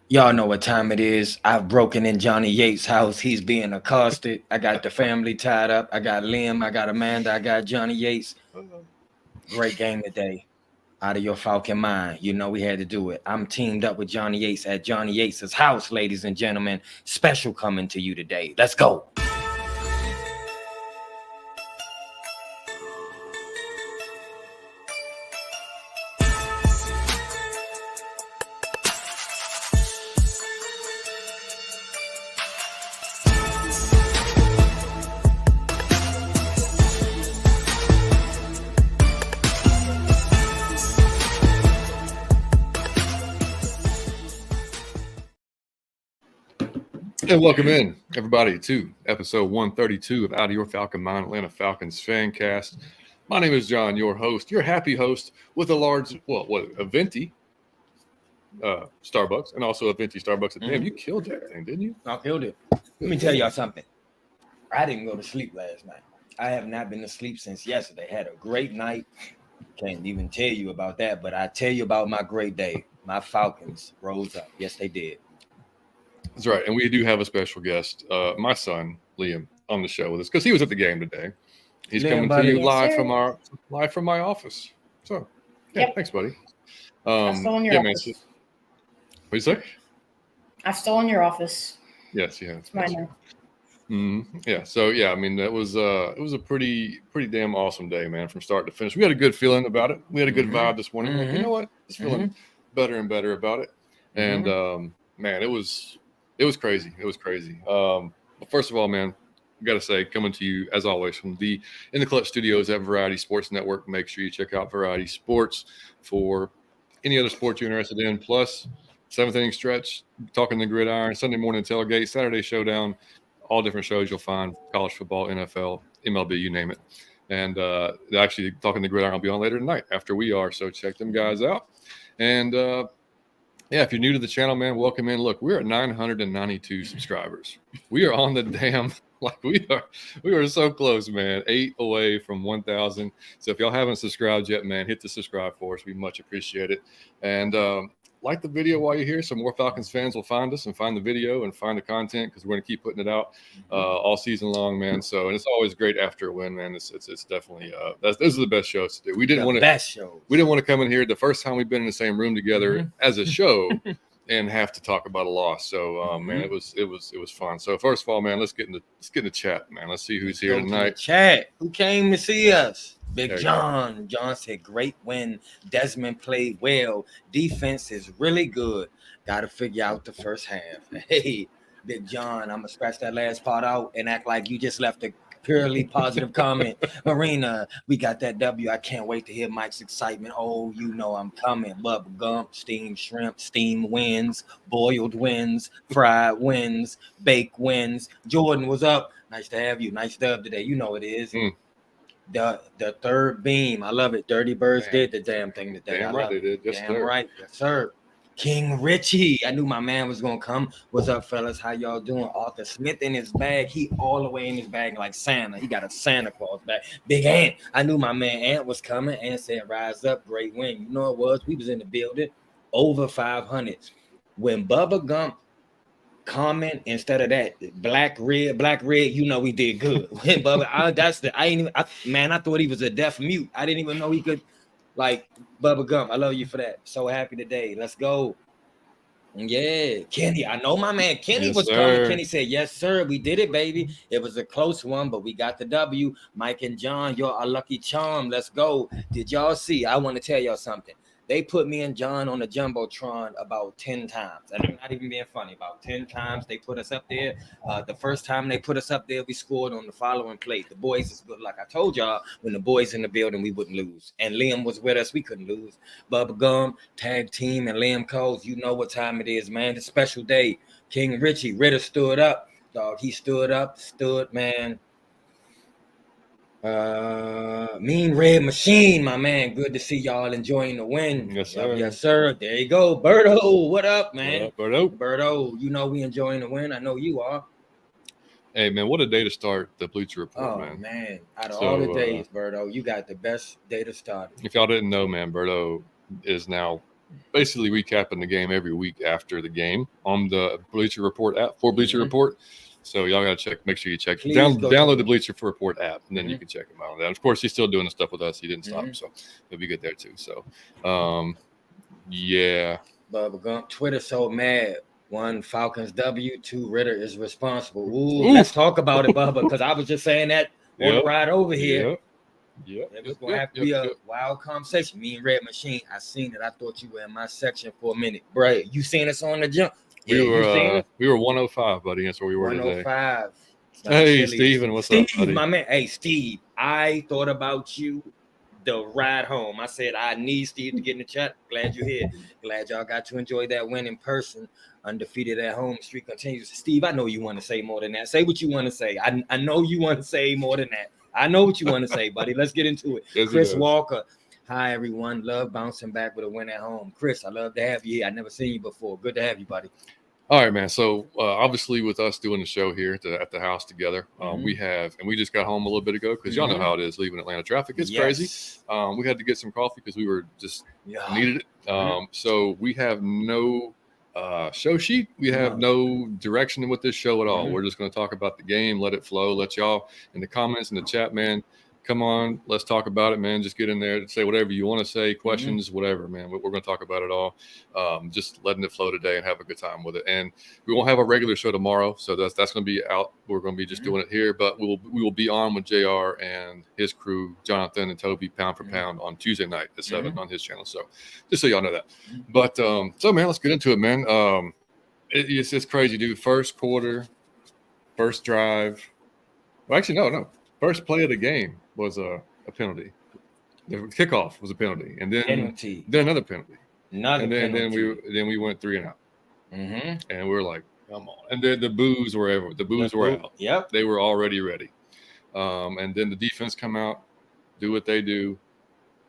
Y'all know what time it is. I've broken in Johnny Yates' house. He's being accosted. I got the family tied up. I got Liam. I got Amanda. I got Johnny Yates. Great game today. Out of your Falcon mind. You know we had to do it. I'm teamed up with Johnny Yates at Johnny Yates' house, ladies and gentlemen. Special coming to you today. Let's go. And welcome in, everybody, to episode 132 of Out of Your Falcon Mind, Atlanta Falcons Fancast. My name is John, your host, your happy host with a large, a venti Starbucks, and also a venti Starbucks. Damn, you killed that thing, didn't you? I killed it. Let me tell y'all something. I didn't go to sleep last night. I have not been to sleep since yesterday. Had a great night. Can't even tell you about that, but I tell you about my great day. My Falcons rose up. Yes, they did. That's right, and we do have a special guest, my son Liam, on the show with us because he was at the game today. He's Liam, coming buddy. to you Yes, live sir. from my office. So, yeah, Yep. thanks, buddy. I've stolen your office. Man, what you say? I've stolen your office. Yes, yeah, It's mine now. Yeah. So yeah, I mean, it was a pretty damn awesome day, man, from start to finish. We had a good feeling about it. We had a good vibe this morning. Like, you know what? Just feeling better and better about it. And man, it was crazy. It was crazy. But first of all, man, I gotta say, coming to you as always from the In the Clutch Studios at Variety Sports Network. Make sure you check out Variety Sports for any other sports you're interested in. Plus, seventh inning stretch, talking the gridiron, Sunday morning tailgate, Saturday showdown. All different shows you'll find: college football, NFL, MLB, you name it. And actually, talking the gridiron will be on later tonight after we are. So check them guys out. And yeah, if you're new to the channel, man, welcome in. Look, we're at 992 subscribers. We are on the damn we are so close, man. 8 away from 1,000. So if y'all haven't subscribed yet, man, hit the subscribe for us. We much appreciate it. And like the video while you're here, so more Falcons fans will find us and find the video and find the content because we're going to keep putting it out all season long, man. So, and it's always great after a win, man. It's definitely those are the best shows to do. We didn't want to come in here the first time we've been in the same room together as a show and have to talk about a loss. So, man, it was fun. So, first of all, man, let's get in the chat, man. Let's see who's here tonight. Chat. Who came to see us? Big John. John said, great win. Desmond played well. Defense is really good. Got to figure out the first half. Hey, Big John, I'm going to scratch that last part out and act like you just left a purely positive comment. Marina, we got that W. I can't wait to hear Mike's excitement. Oh, you know I'm coming. Bubba Gump, steamed shrimp, steamed wins, boiled wins, fried wins, baked wins. Jordan, what's up? Nice to have you. Nice dub today. You know it is. The third beam. I love it. Dirty Birds did the damn thing today. Damn right they did. Yes, damn right. Yes, sir. King Richie. I knew my man was going to come. What's up, fellas? How y'all doing? Arthur Smith in his bag. He all the way in his bag like Santa. He got a Santa Claus bag. Big Ant. I knew my man Ant was coming. Ant said, rise up, great win. You know it was. We was in the building. Over 500. When Bubba Gump comment instead of that black red, you know we did good. When Bubba, I thought he was a deaf mute. I didn't even know he could. Like, Bubba Gump, I love you for that. So happy today. Let's go. Yeah, Kenny. I know my man Kenny was coming. Kenny said, yes, sir. We did it, baby. It was a close one, but we got the W. Mike and John, you're a lucky charm. Let's go. Did y'all see? I want to tell y'all something. They put me and John on the Jumbotron about 10 times. And I'm not even being funny. About 10 times they put us up there. The first time they put us up there, we scored on the following play. The boys is good. Like I told y'all, when the boys in the building, we wouldn't lose. And Liam was with us. We couldn't lose. Bubba Gum, tag team, and Liam Coles. You know what time it is, man. It's a special day. King Richie, Ridder stood up. Dog, he stood up, man. Mean Red Machine, my man. Good to see y'all enjoying the win. Yes, sir. Yes, sir. There you go. Berto, what up, man? What up, Berto? Berto, you know we enjoying the win. I know you are. Hey, man, what a day to start the Bleacher Report, man. Oh, man. Out of all the days, Berto, you got the best day to start. If y'all didn't know, man, Berto is now basically recapping the game every week after the game on the Bleacher Report app for Bleacher Report. So y'all gotta check. Make sure you check. Download the Bleacher Report app, and then you can check him out on that. Of course, he's still doing the stuff with us. He didn't stop, so he'll be good there too. So, yeah. Bubba Gump, Twitter so mad. 1 Falcons W, 2 Ridder is responsible. Ooh, let's talk about it, Bubba, because I was just saying that on the ride over here. Yeah, it was gonna have to be a wild conversation. Me and Red Machine, I seen it. I thought you were in my section for a minute, bro. You seen us on the jump? We were 105, buddy. That's where we were 105. Today. Hey, Steven, what's up, buddy? My man. Hey, Steve, I thought about you the ride home. I said, I need Steve to get in the chat. Glad you're here. Glad y'all got to enjoy that win in person. Undefeated at home. Streak continues. Steve, I know you want to say more than that. Say what you want to say. I know you want to say more than that. I know what you want to say, buddy. Let's get into it. Yes, Chris Walker. Hi, everyone. Love bouncing back with a win at home. Chris, I love to have you here. I've never seen you before. Good to have you, buddy. All right, man. So obviously with us doing the show here at the house together, we just got home a little bit ago because y'all know how it is leaving Atlanta traffic. It's crazy. We had to get some coffee because we were just needed it. So we have no show sheet. We have no direction with this show at all. We're just going to talk about the game, let it flow, let y'all in the comments in the chat, man. Come on, let's talk about it, man. Just get in there and say whatever you want to say, questions, whatever, man. We're going to talk about it all. Just letting it flow today and have a good time with it. And we won't have a regular show tomorrow, so that's going to be out. We're going to be just doing it here, but we will be on with JR and his crew, Jonathan and Toby, pound for pound on Tuesday night at 7 on his channel. So just so y'all know that. But so man, let's get into it, man. It's just crazy, dude. First quarter, first drive. Well, actually, no. First play of the game was a penalty. The kickoff was a penalty, and then another penalty. Then we went 3 and out, and we were like, come on. And then the boos were out. Yep, they were already ready. And then the defense come out, do what they do.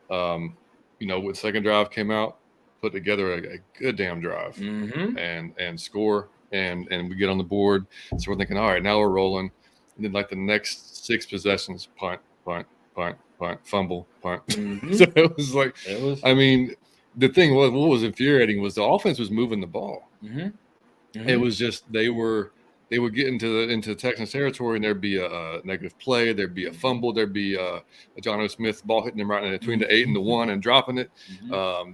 When second drive came out, put together a good damn drive, and score, and we get on the board. So we're thinking, all right, now we're rolling. And then like the next 6 possessions, punt, fumble, punt. So it was like, I mean, the thing was, what was infuriating was the offense was moving the ball. It was just they would get into Texans territory, and there'd be a negative play, there'd be a fumble, there'd be a John O. Smith ball hitting him right in between the 8 and the 1 and dropping it.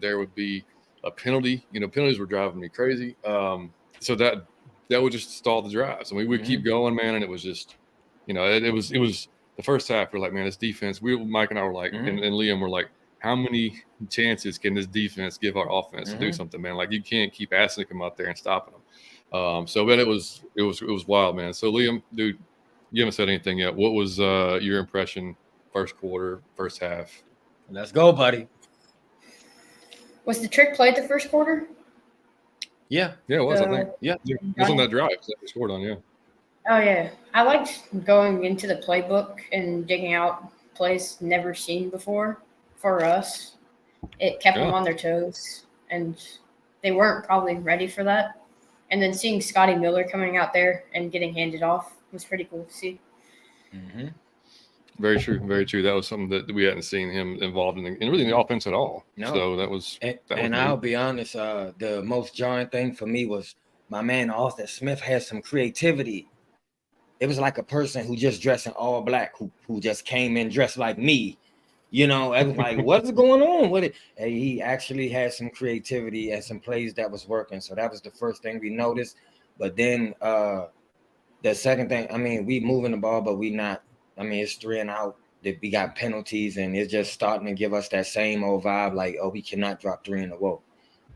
There would be a penalty. Penalties were driving me crazy. So that would just stall the drives. I mean, we'd keep going, man, and it was just. It was the first half. We're like, man, this defense. Mike and I were like, and Liam were like, how many chances can this defense give our offense to do something, man? Like, you can't keep asking to come out there and stopping them. So, man, it was wild, man. So, Liam, dude, you haven't said anything yet. What was your impression? First quarter, first half. Let's go, buddy. Was the trick played the first quarter? Yeah, it was. I think. Yeah, it was on that drive that we scored on. Yeah. Oh, yeah. I liked going into the playbook and digging out plays never seen before for us. It kept them on their toes, and they weren't probably ready for that. And then seeing Scotty Miller coming out there and getting handed off was pretty cool to see. Very true. Very true. That was something that we hadn't seen him involved in really in the offense at all. No. So that was and I'll be honest, the most jarring thing for me was my man Arthur Smith had some creativity. It was like a person who just dressed in all black, who just came in dressed like me. I was like, what's going on with it? And he actually had some creativity and some plays that was working. So that was the first thing we noticed. But then the second thing, I mean, we moving the ball, but we not. I mean, it's 3 and out. We got penalties, and it's just starting to give us that same old vibe, like, oh, we cannot drop 3 in a row.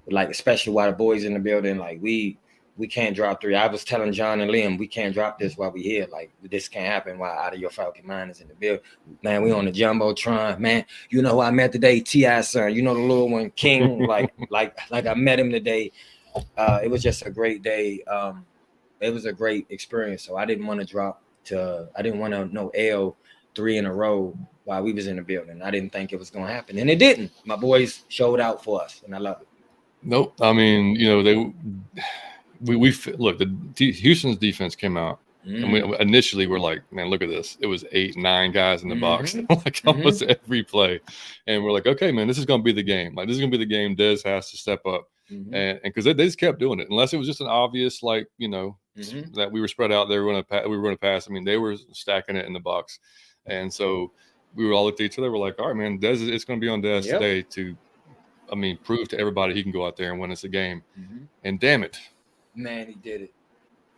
Like, especially while the boys in the building, like, we can't drop 3. I was telling John and Liam, we can't drop this while we here. Like, this can't happen while Out of Your Falcon Mind is in the building. Man, we on the Jumbotron. Man, you know who I met today? T.I.'s son. You know the little one, King. like I met him today. It was just a great day. It was a great experience. So I didn't want to no L 3 in a row while we was in the building. I didn't think it was going to happen. And it didn't. My boys showed out for us, and I love it. Nope. I mean, we look, Houston's defense came out And we initially were like, man, look at this. It was 8, 9 guys in the box, like almost every play. And we're like, okay, man, this is going to be the game. Like, this is going to be the game. Dez has to step up. And because they just kept doing it, unless it was just an obvious, like, that we were spread out there, we were going to pass. I mean, they were stacking it in the box. And so we were all looked at each other. We're like, all right, man, Dez, it's going to be on Dez today to, prove to everybody he can go out there and win us a game. And damn it. Man, he did it.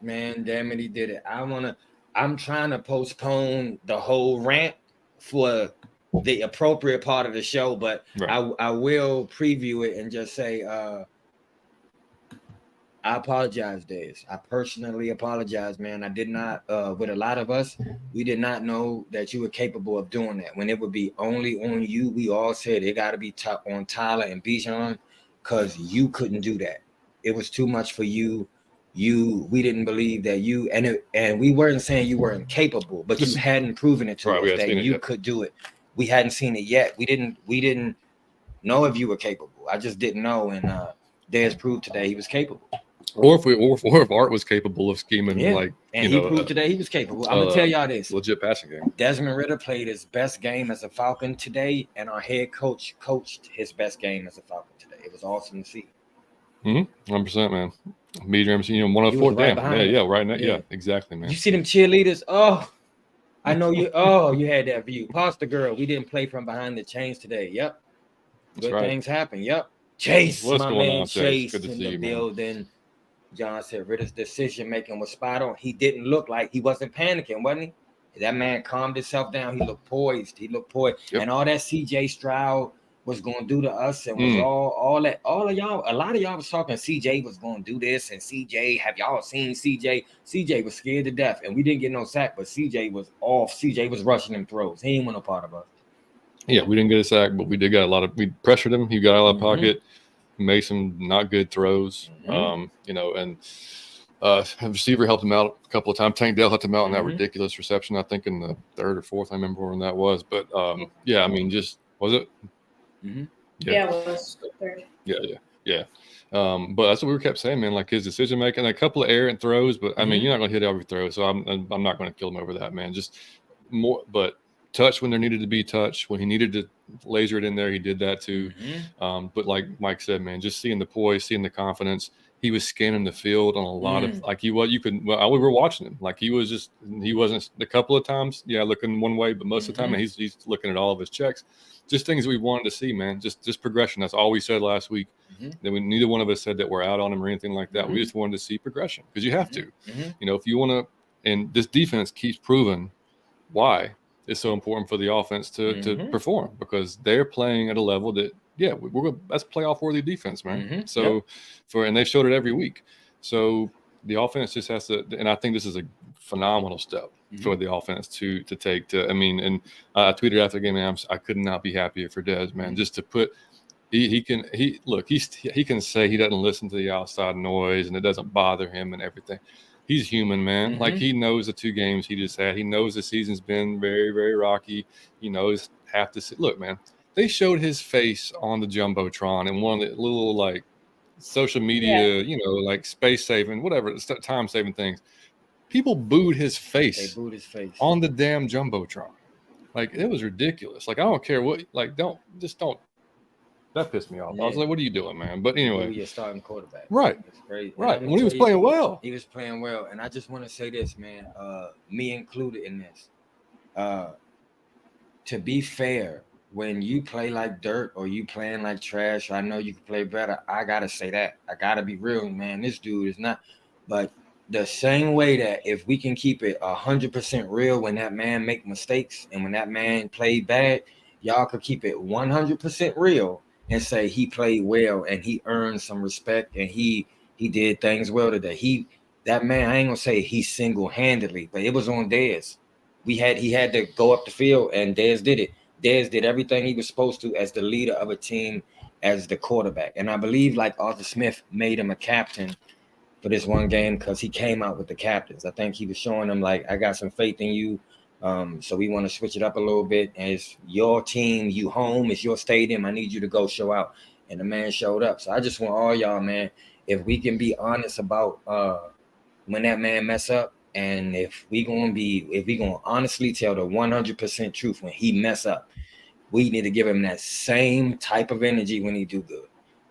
Man, damn it, he did it. I'm trying to postpone the whole rant for the appropriate part of the show, but I will preview it and just say, I apologize, Dez. I personally apologize, man. I did not, with a lot of us, we did not know that you were capable of doing that. When it would be only on you, we all said it got to be on Tyler and Bijan because you couldn't do that. It was too much for you. We didn't believe that you, and we weren't saying you weren't capable, but you hadn't proven it to us that you could do it. We hadn't seen it yet. We didn't know if you were capable. I just didn't know, and Dez proved today he was capable. Or if Art was capable of scheming, he proved today he was capable. I'm gonna tell y'all this: legit passing game. Desmond Ridder played his best game as a Falcon today, and our head coach coached his best game as a Falcon today. It was awesome to see. 100%, man. Medium, 104. Right right now. Yeah, exactly, man. You see them cheerleaders? Oh, I know you. Oh, you had that view. Pasta girl. We didn't play from behind the chains today. Yep. Good things happen. Yep. Chase, what's my going man, on, Chase? Good to in see the you, building. Man. John said Ridder's decision making was spot on. He didn't look like he wasn't panicking, wasn't he? That man calmed himself down. He looked poised. Yep. And all that CJ Stroud was going to do to us, and was all of y'all. A lot of y'all was talking CJ was going to do this, and CJ, have y'all seen CJ? CJ was scared to death, and we didn't get no sack, but CJ was off. CJ was rushing them throws. He ain't want no part of us. Yeah, we didn't get a sack, but we did get we pressured him. He got out of the pocket. Made some not good throws, and the receiver helped him out a couple of times. Tank Dell helped him out in that ridiculous reception, I think in the 3rd or 4th. I remember when that was. But, just – was it? Yeah, it was the 3rd. Yeah. But that's what we kept saying, man, like his decision-making, a couple of errant throws. But, I mean, you're not going to hit every throw, so I'm not going to kill him over that, man. Just more – but – touch when there needed to be touch. When he needed to laser it in there, he did that too. But like Mike said, man, just seeing the poise, seeing the confidence. He was scanning the field on a lot of we were watching him. Like he wasn't a couple of times, looking one way, but most of the time he's looking at all of his checks. Just things we wanted to see, man. Just progression. That's all we said last week. That neither one of us said that we're out on him or anything like that. We just wanted to see progression because you have to. If you want to, and this defense keeps proving why it's so important for the offense to perform, because they're playing at a level that that's playoff worthy defense, man. So and they've showed it every week. So the offense just has to, and I think this is a phenomenal step for the offense to take. I tweeted after the game, man, I could not be happier for Dez, man. Just to put, he can say he doesn't listen to the outside noise and it doesn't bother him and everything. He's human, man. Like he knows the 2 games he just had. He knows the season's been very, very rocky. He knows look, man, they showed his face on the Jumbotron and one of the little social media, space saving, whatever, time saving things. People booed his face. They booed his face on the damn Jumbotron. It was ridiculous. I don't care what, don't. That pissed me off. I was like, what are you doing, man? But anyway. You're starting quarterback. Right. It's crazy. Right. When he was playing well. He was playing well. And I just want to say this, man, me included in this. To be fair, when you play like dirt or you playing like trash, I know you can play better. I got to say that. I got to be real, man. This dude is not. But the same way that if we can keep it 100% real when that man make mistakes and when that man played bad, y'all could keep it 100% real and say he played well and he earned some respect and he did things well today. That man, I ain't gonna say he single-handedly, but it was on Dez. He had to go up the field and Dez did it. Dez did everything he was supposed to as the leader of a team, as the quarterback. And I believe Arthur Smith made him a captain for this one game because he came out with the captains. I think he was showing them I got some faith in you. So we want to switch it up a little bit. And it's your team, you home, it's your stadium. I need you to go show out. And the man showed up. So I just want all y'all, man, if we can be honest about when that man mess up, And if we gonna honestly tell the 100% truth, when he mess up, we need to give him that same type of energy when he do good.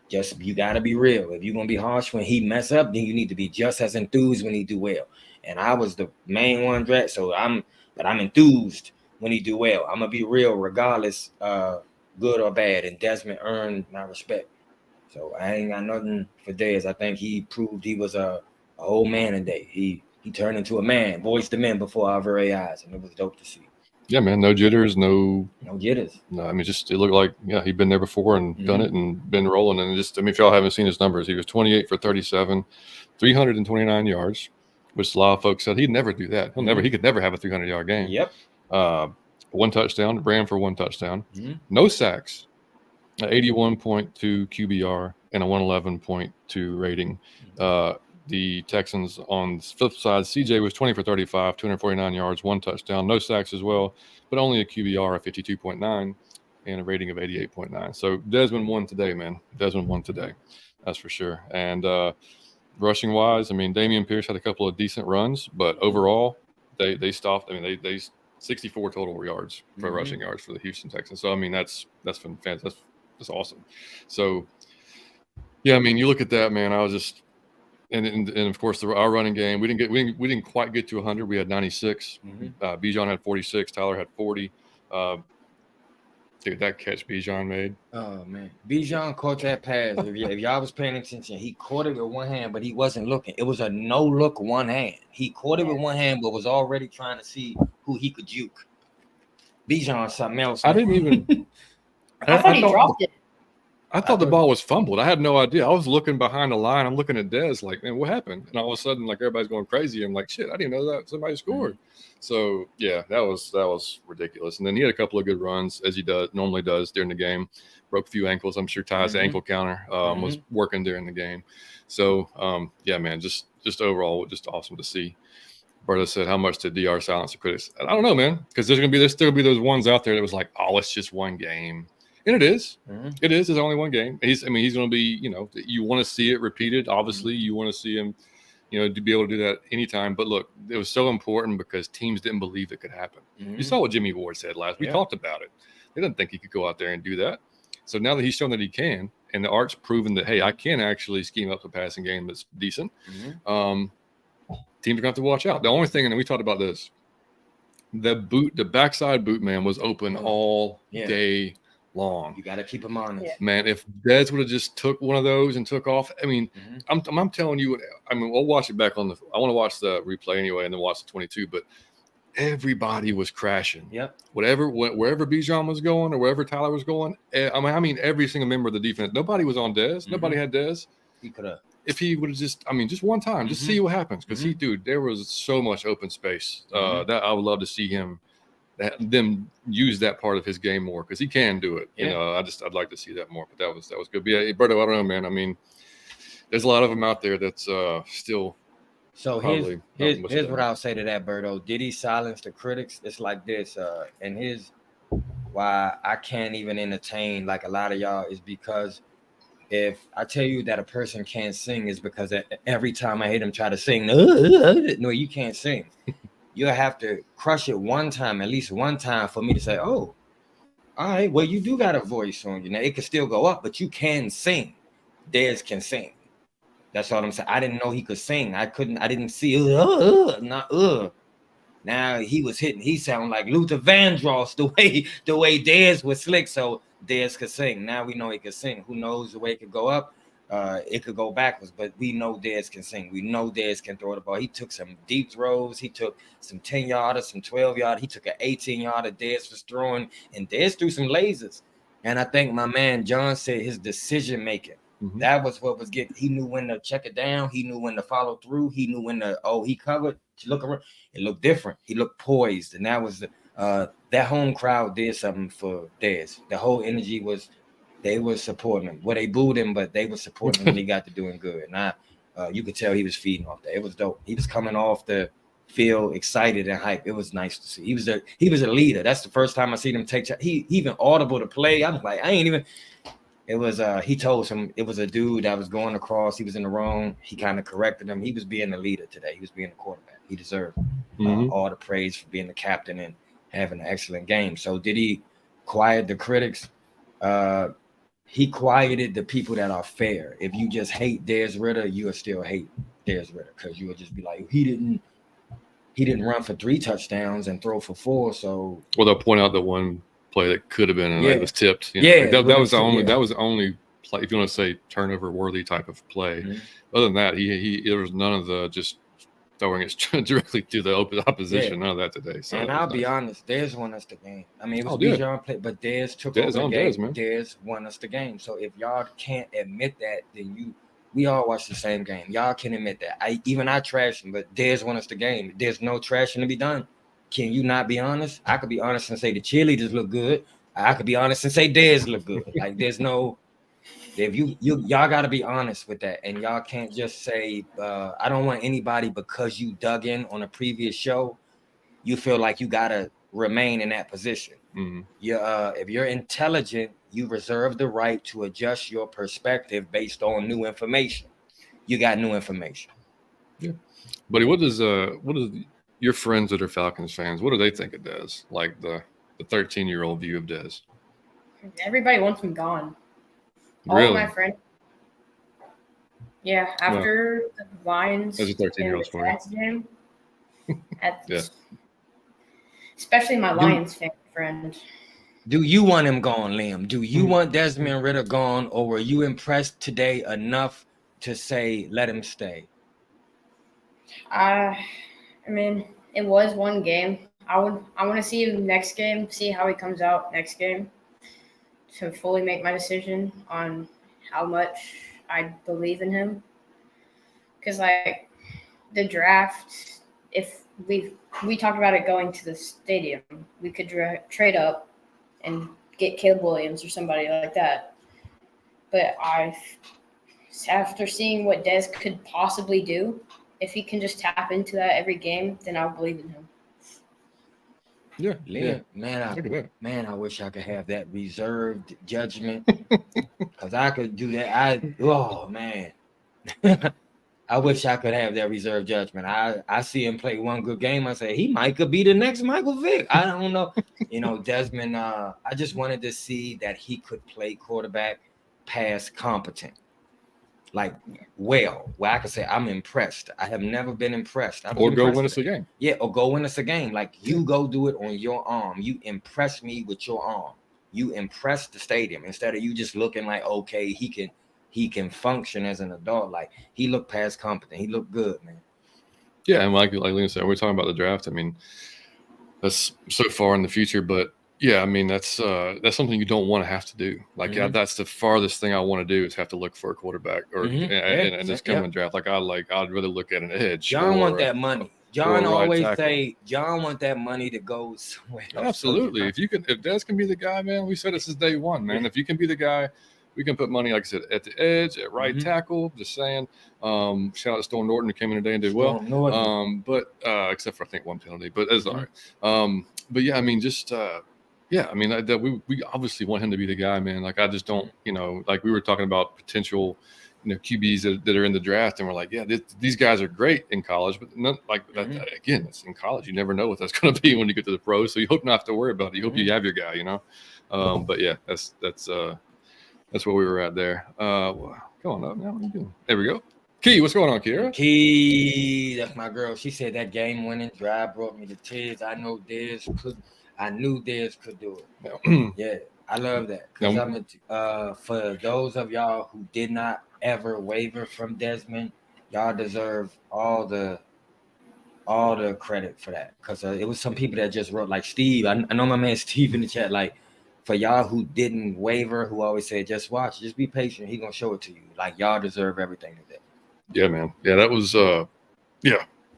Just, you gotta be real. If you're gonna be harsh when he mess up, then you need to be just as enthused when he do well. And I was the main one, Drat, so I'm enthused when he do well. I'm gonna be real regardless, good or bad. And Desmond earned my respect. So I ain't got nothing for Dez. I think he proved he was a old man today. He turned into a man, voiced the men before our very eyes, and it was dope to see. Yeah, man, no jitters, no jitters. No, I mean, just it looked like, yeah, he'd been there before and done it and been rolling. And just, I mean, if y'all haven't seen his numbers, he was 28 for 37, 329 yards, which a lot of folks said he'd never do that. He could never have a 300-yard game. Yep. One touchdown, ran for one touchdown, no sacks, 81.2 QBR, and a 111.2 rating. The Texans on the flip side, CJ was 20 for 35, 249 yards, one touchdown, no sacks as well, but only a QBR of 52.9 and a rating of 88.9. So Desmond won today, man. Desmond won today. That's for sure. And rushing wise, I mean, Dameon Pierce had a couple of decent runs, but overall, they stopped. I mean, they 64 total yards for rushing yards for the Houston Texans. So I mean, that's fantastic. That's awesome. So yeah, I mean, you look at that, man. I was just and of course our running game. We didn't quite get to 100. We had 96. Bijan had 46. Tyler had 40. Dude, that catch Bijan made. Oh man, Bijan caught that pass. If y'all was paying attention, he caught it with one hand, but he wasn't looking. It was a no look one hand. He caught it with one hand, but was already trying to see who he could juke. Bijan something else. Man. I didn't even. I thought he dropped it. I thought the ball was fumbled. I had no idea. I was looking behind the line. I'm looking at Dez like, man, what happened? And all of a sudden, like, everybody's going crazy. I'm like, shit, I didn't know that somebody scored. So yeah, that was ridiculous. And then he had a couple of good runs, as he normally does during the game. Broke a few ankles. I'm sure Ty's ankle counter was working during the game. So yeah, man, just overall, just awesome to see. Berta said, how much did DR silence the critics? I don't know, man, because there's still gonna be those ones out there that was like, oh, it's just one game. And it is. It is. It's only one game. He's going to be, you want to see it repeated. Obviously, you want to see him, to be able to do that anytime. But look, it was so important because teams didn't believe it could happen. You saw what Jimmy Ward said last. We talked about it. They didn't think he could go out there and do that. So now that he's shown that he can, and the art's proven that, hey, I can actually scheme up a passing game that's decent, teams are going to have to watch out. The only thing, and we talked about this, the backside boot man was open all day long. You got to keep him honest. Man, if Dez would have just took one of those and took off, I mean, I'm telling you, I mean, we'll watch it back on I want to watch the replay anyway and then watch the 22, but everybody was crashing. Yep. Wherever Bijan was going or wherever Tyler was going, I mean, every single member of the defense, nobody was on Dez. Nobody had Dez. He could have. If he would have just one time, just see what happens. Because there was so much open space that I would love to see them use that part of his game more because he can do it. I'd like to see that more. But that was good. But yeah, Berto, I don't know, man. I mean, there's a lot of them out there that's still. So here's what I'll say to that, Berto. Did he silence the critics? It's like this, and why I can't even entertain like a lot of y'all is because if I tell you that a person can't sing is because every time I hear them try to sing, no, you can't sing. You'll have to crush it at least one time for me to say, oh, all right, well, you do got a voice on you. Now, it can still go up, but you can sing. Dez can sing. That's all I'm saying. I didn't know he could sing. I didn't see, Now, he was hitting. He sounded like Luther Vandross the way Dez was slick, so Dez could sing. Now we know he could sing. Who knows the way it could go up? It could go backwards, but we know Dez can sing. We know Dez can throw the ball. He took some deep throws. He took some 10-yarders, some 12-yarders. He took an 18-yarder. Dez was throwing, and Dez threw some lasers. And I think my man John said his decision making. That was what was getting. He knew when to check it down. He knew when to follow through. He knew when to he covered. Look around. It looked different. He looked poised, and that was that home crowd did something for Dez. The whole energy was. They were supporting him. Well, they booed him, but they were supporting him when he got to doing good. And you could tell he was feeding off that. It was dope. He was coming off the field excited and hype. It was nice to see. He was a leader. That's the first time I seen him take. He even audible to play. I was like, I ain't even. It was he told some it was a dude that was going across. He was in the wrong. He kind of corrected him. He was being the leader today. He was being the quarterback. He deserved all the praise for being the captain and having an excellent game. So did he quiet the critics? He quieted the people that are fair. If you just hate Des Ridder, you will still hate Des Ridder because you will just be like, he didn't run for 3 touchdowns and throw for 4. So they'll point out the one play that could have been and it was tipped. You know, yeah, that was the only that was the only play, if you want to say turnover worthy type of play. Other than that, he there was none of the just throwing it directly to the opposition. None of that today. So and I'll be honest, Dez won us the game. I mean, it was Bijan play, but Dez took Dez over the on game. Dez, man. Dez won us the game. So if y'all can't admit that, then we all watch the same game. Y'all can admit that. I trash him, but Dez won us the game. There's no trashing to be done. Can you not be honest? I could be honest and say the cheerleaders look good. I could be honest and say Dez look good. Like there's no. If y'all got to be honest with that, and y'all can't just say I don't want anybody because you dug in on a previous show. You feel like you got to remain in that position. If you're intelligent, you reserve the right to adjust your perspective based on new information. You got new information. Yeah, buddy. What does your friends that are Falcons fans? What do they think it does? Like the 13-year-old view of Dez. Everybody wants him gone. Really? All of my friends. Yeah, after the Lions as a 13-year-old story. Game, especially my Lions fan friend. Do you want him gone, Liam? Do you want Desmond Ridder gone, or were you impressed today enough to say let him stay? I mean, it was one game. I want to see him next game, see how he comes out next game, to fully make my decision on how much I believe in him. Because like the draft, if we talked about it going to the stadium, we could trade up and get Caleb Williams or somebody like that. But after seeing what Dez could possibly do, if he can just tap into that every game, then I'll believe in him. Yeah. Man, I wish I could have that reserved judgment because I could do that. Man. I wish I could have that reserved judgment. I see him play one good game. I say he could be the next Michael Vick. I don't know. Desmond, I just wanted to see that he could play quarterback past competent. Like, where I could say I'm impressed. I have never been impressed. Or go win us a game. Yeah, or go win us a game. Like, you go do it on your arm. You impress me with your arm. You impress the stadium instead of you just looking like, okay, he can function as an adult. Like, he looked past competent. He looked good, man. Yeah, and like Liam said, we're talking about the draft. I mean, that's so far in the future, but yeah, I mean that's something you don't want to have to do. Like, that's the farthest thing I want to do is have to look for a quarterback or in this coming draft. Like I'd rather look at an edge. John want that money. John always say John want that money to go somewhere else. Absolutely. If Dez can be the guy, man, we said this is day one, man. If you can be the guy, we can put money, like I said, at the edge, at right tackle. Just saying. Shout out to Storm Norton who came in today and did well. But except for I think one penalty, but that's all right. But yeah, I mean, just. Yeah, I mean, we obviously want him to be the guy, man. Like, I just don't, like we were talking about potential, QBs that are in the draft, and we're like, yeah, these guys are great in college, but not like that. Again, it's in college. You never know what that's going to be when you get to the pros. So you hope not have to worry about it. You hope you have your guy, But yeah, that's where we were at there. Come on up now. What are you doing? There we go. Key, what's going on, Kira? Key, that's my girl. She said that game-winning drive brought me to tears. I knew Dez could do it. Yeah, I love that. For those of y'all who did not ever waver from Desmond, y'all deserve all the credit for that. Because it was some people that just wrote, like Steve. I know my man Steve in the chat. Like, for y'all who didn't waver, who always said, just watch, just be patient. He gonna show it to you. Like, y'all deserve everything today. Yeah, man. Yeah, that was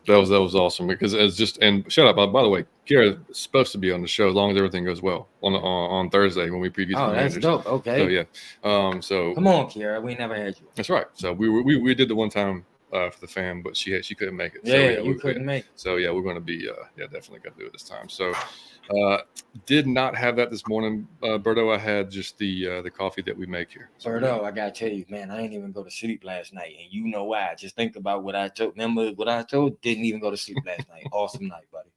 That was awesome because it's just, and shout out, by the way, Kira is supposed to be on the show as long as everything goes well on Thursday when we preview. Oh, that's dope. Okay. So yeah. So come on, Kira, we never had you. That's right. So we did the one time for the fam, but she couldn't make it. Yeah, so, we couldn't make it. So yeah, we're going to be definitely going to do it this time. So did not have that this morning, Berto. I had just the coffee that we make here. So, Berto, I gotta tell you, man, I ain't even go to sleep last night, and you know why? Just think about what I told. Remember what I told? Didn't even go to sleep last night. Awesome night, buddy.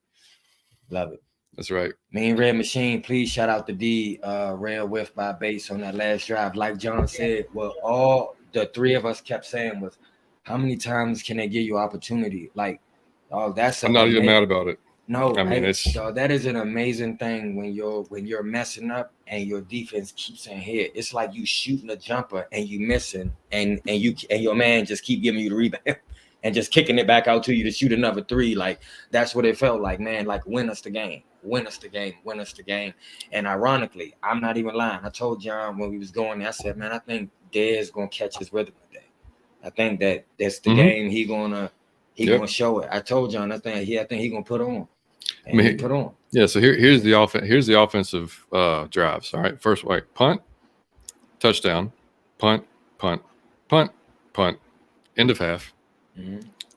Love it. That's right. Mean Red Machine, please shout out to D. Rail whiff by base on that last drive. Like John said, what all the three of us kept saying was, how many times can they give you opportunity? Like, that's I'm not even mad about it. No, I mean that is an amazing thing when you're messing up and your defense keeps in hit. It's like you shooting a jumper and you missing, and your man just keep giving you the rebound and just kicking it back out to you to shoot another three. Like that's what it felt like, man. Like win us the game. And ironically, I'm not even lying. I told John when we was going there, I said, man, I think Dez gonna catch his rhythm today. I think that's the game he gonna show it. I told John, I think he gonna put on. And he put on. Yeah. So here's the offense. Here's the offensive drives. All right. First, punt, touchdown, punt, punt, punt, punt, end of half,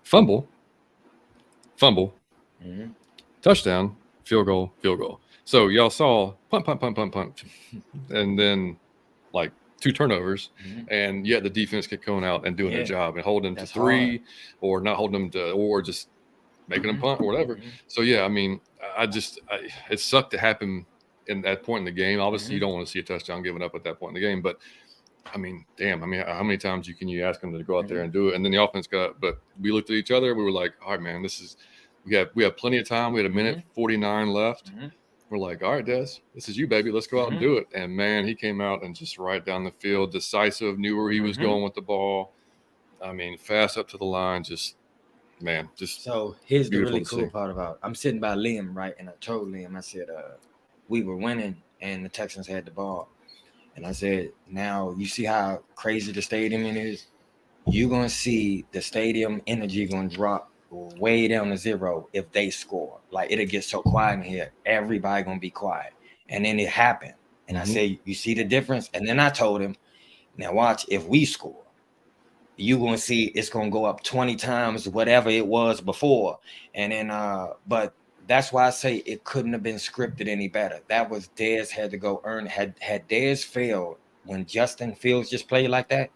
fumble, touchdown, field goal. So y'all saw punt, and then like 2 turnovers, and yet the defense kept going out and doing their job and holding them to 3, or not holding them to, or just making them punt or whatever. So yeah, I mean, it sucked to happen in that point in the game. Obviously, you don't want to see a touchdown given up at that point in the game, but I mean, damn. I mean, how many times can you ask them to go out there and do it? And then the offense but we looked at each other. We were like, all right, man, we have plenty of time. We had 1:49 left. We're like, all right, Des, this is you, baby. Let's go out and do it. And man, he came out and just right down the field, decisive, knew where he was going with the ball. I mean, fast up to the line, so here's the really cool part about I'm sitting by Liam, right? And I told Liam, I said, we were winning and the Texans had the ball. And I said, now you see how crazy the stadium is? You're gonna see the stadium energy gonna drop way down to 0 if they score. Like it'll get so quiet in here, everybody gonna be quiet. And then it happened. And I said, you see the difference? And then I told him, now watch, if we score, you're gonna see it's gonna go up 20 times whatever it was before. And then but that's why I say it couldn't have been scripted any better. That was Dez had to go earn. Had Dez failed when Justin Fields just played like that,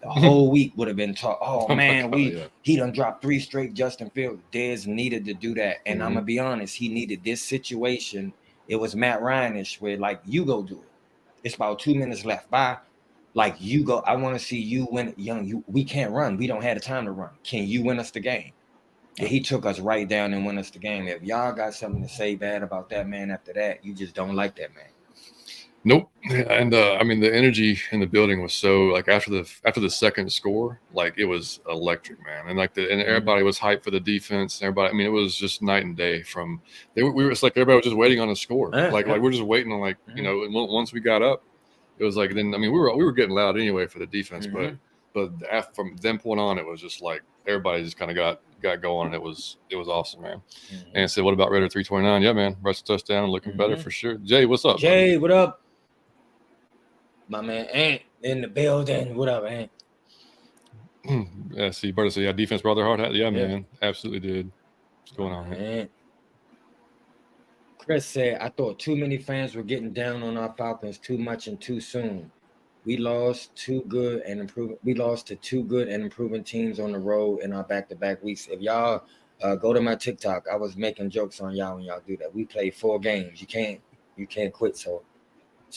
the whole week would have been taught, oh man, he done dropped 3 straight Justin Fields. Dez needed to do that. And I'm gonna be honest, he needed this situation. It was Matt Ryan-ish where like you go do it. It's about 2 minutes left. Bye. Like you go, I want to see you win. We can't run. We don't have the time to run. Can you win us the game? And he took us right down and win us the game. If y'all got something to say bad about that man after that, you just don't like that man. Nope. And I mean, the energy in the building was so like after the second score, like it was electric, man. And and everybody was hyped for the defense. Everybody, I mean, it was just night and day. It's like everybody was just waiting on a score. Like we're just waiting on once we got up, it was like then I mean we were getting loud anyway for the defense, but from them point on, it was just like everybody just kind of got going, and it was awesome, man. And I said, what about Ridder 329? Yeah, man, rush touchdown, looking better for sure. Jay, what's up? Jay, what up? My man Ant in the building. What up, Ant? Yeah, see, Berta said, defense brought their heart out. Yeah, man, absolutely did. What's going on, man? Chris said, I thought too many fans were getting down on our Falcons too much and too soon. We lost to 2 good and improving teams on the road in our back-to-back weeks. If y'all go to my TikTok, I was making jokes on y'all when y'all do that. We played 4 games. You can't quit so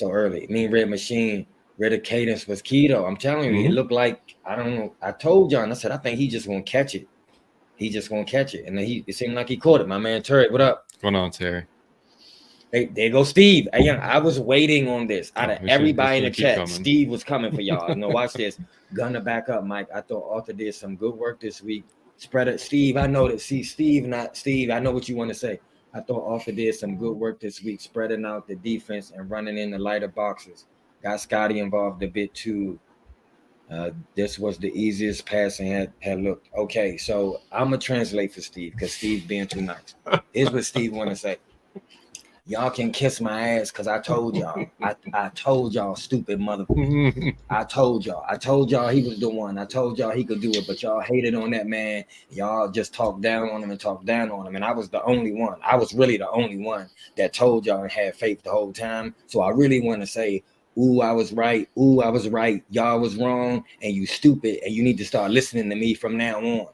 early. Mean Red Machine, Ridder cadence was key though. I'm telling you, it looked like, I don't know. I told John, I said, I think he just gonna catch it. And then it seemed like he caught it. My man Terry, what up? What's going on, Terry? Hey, there goes Steve. I was waiting on this. Out of everybody in the chat, Steve was coming for y'all. Watch this. Gonna back up, Mike. I thought Arthur did some good work this week. Spread it. Steve, I know that. See, Steve, not Steve. I know what you want to say. I thought Arthur did some good work this week, spreading out the defense and running in the lighter boxes. Got Scotty involved a bit too. This was the easiest passing had looked. Okay, so I'm going to translate for Steve because Steve's being too nice. Here's what Steve want to say. Y'all can kiss my ass because I told y'all. I told y'all, stupid mother. I told y'all he was the one. I told y'all he could do it, but y'all hated on that man. Y'all just talked down on him. And I was the only one. I was really the only one that told y'all and had faith the whole time. So I really want to say, ooh, I was right. Ooh, I was right. Y'all was wrong, and you stupid, and you need to start listening to me from now on.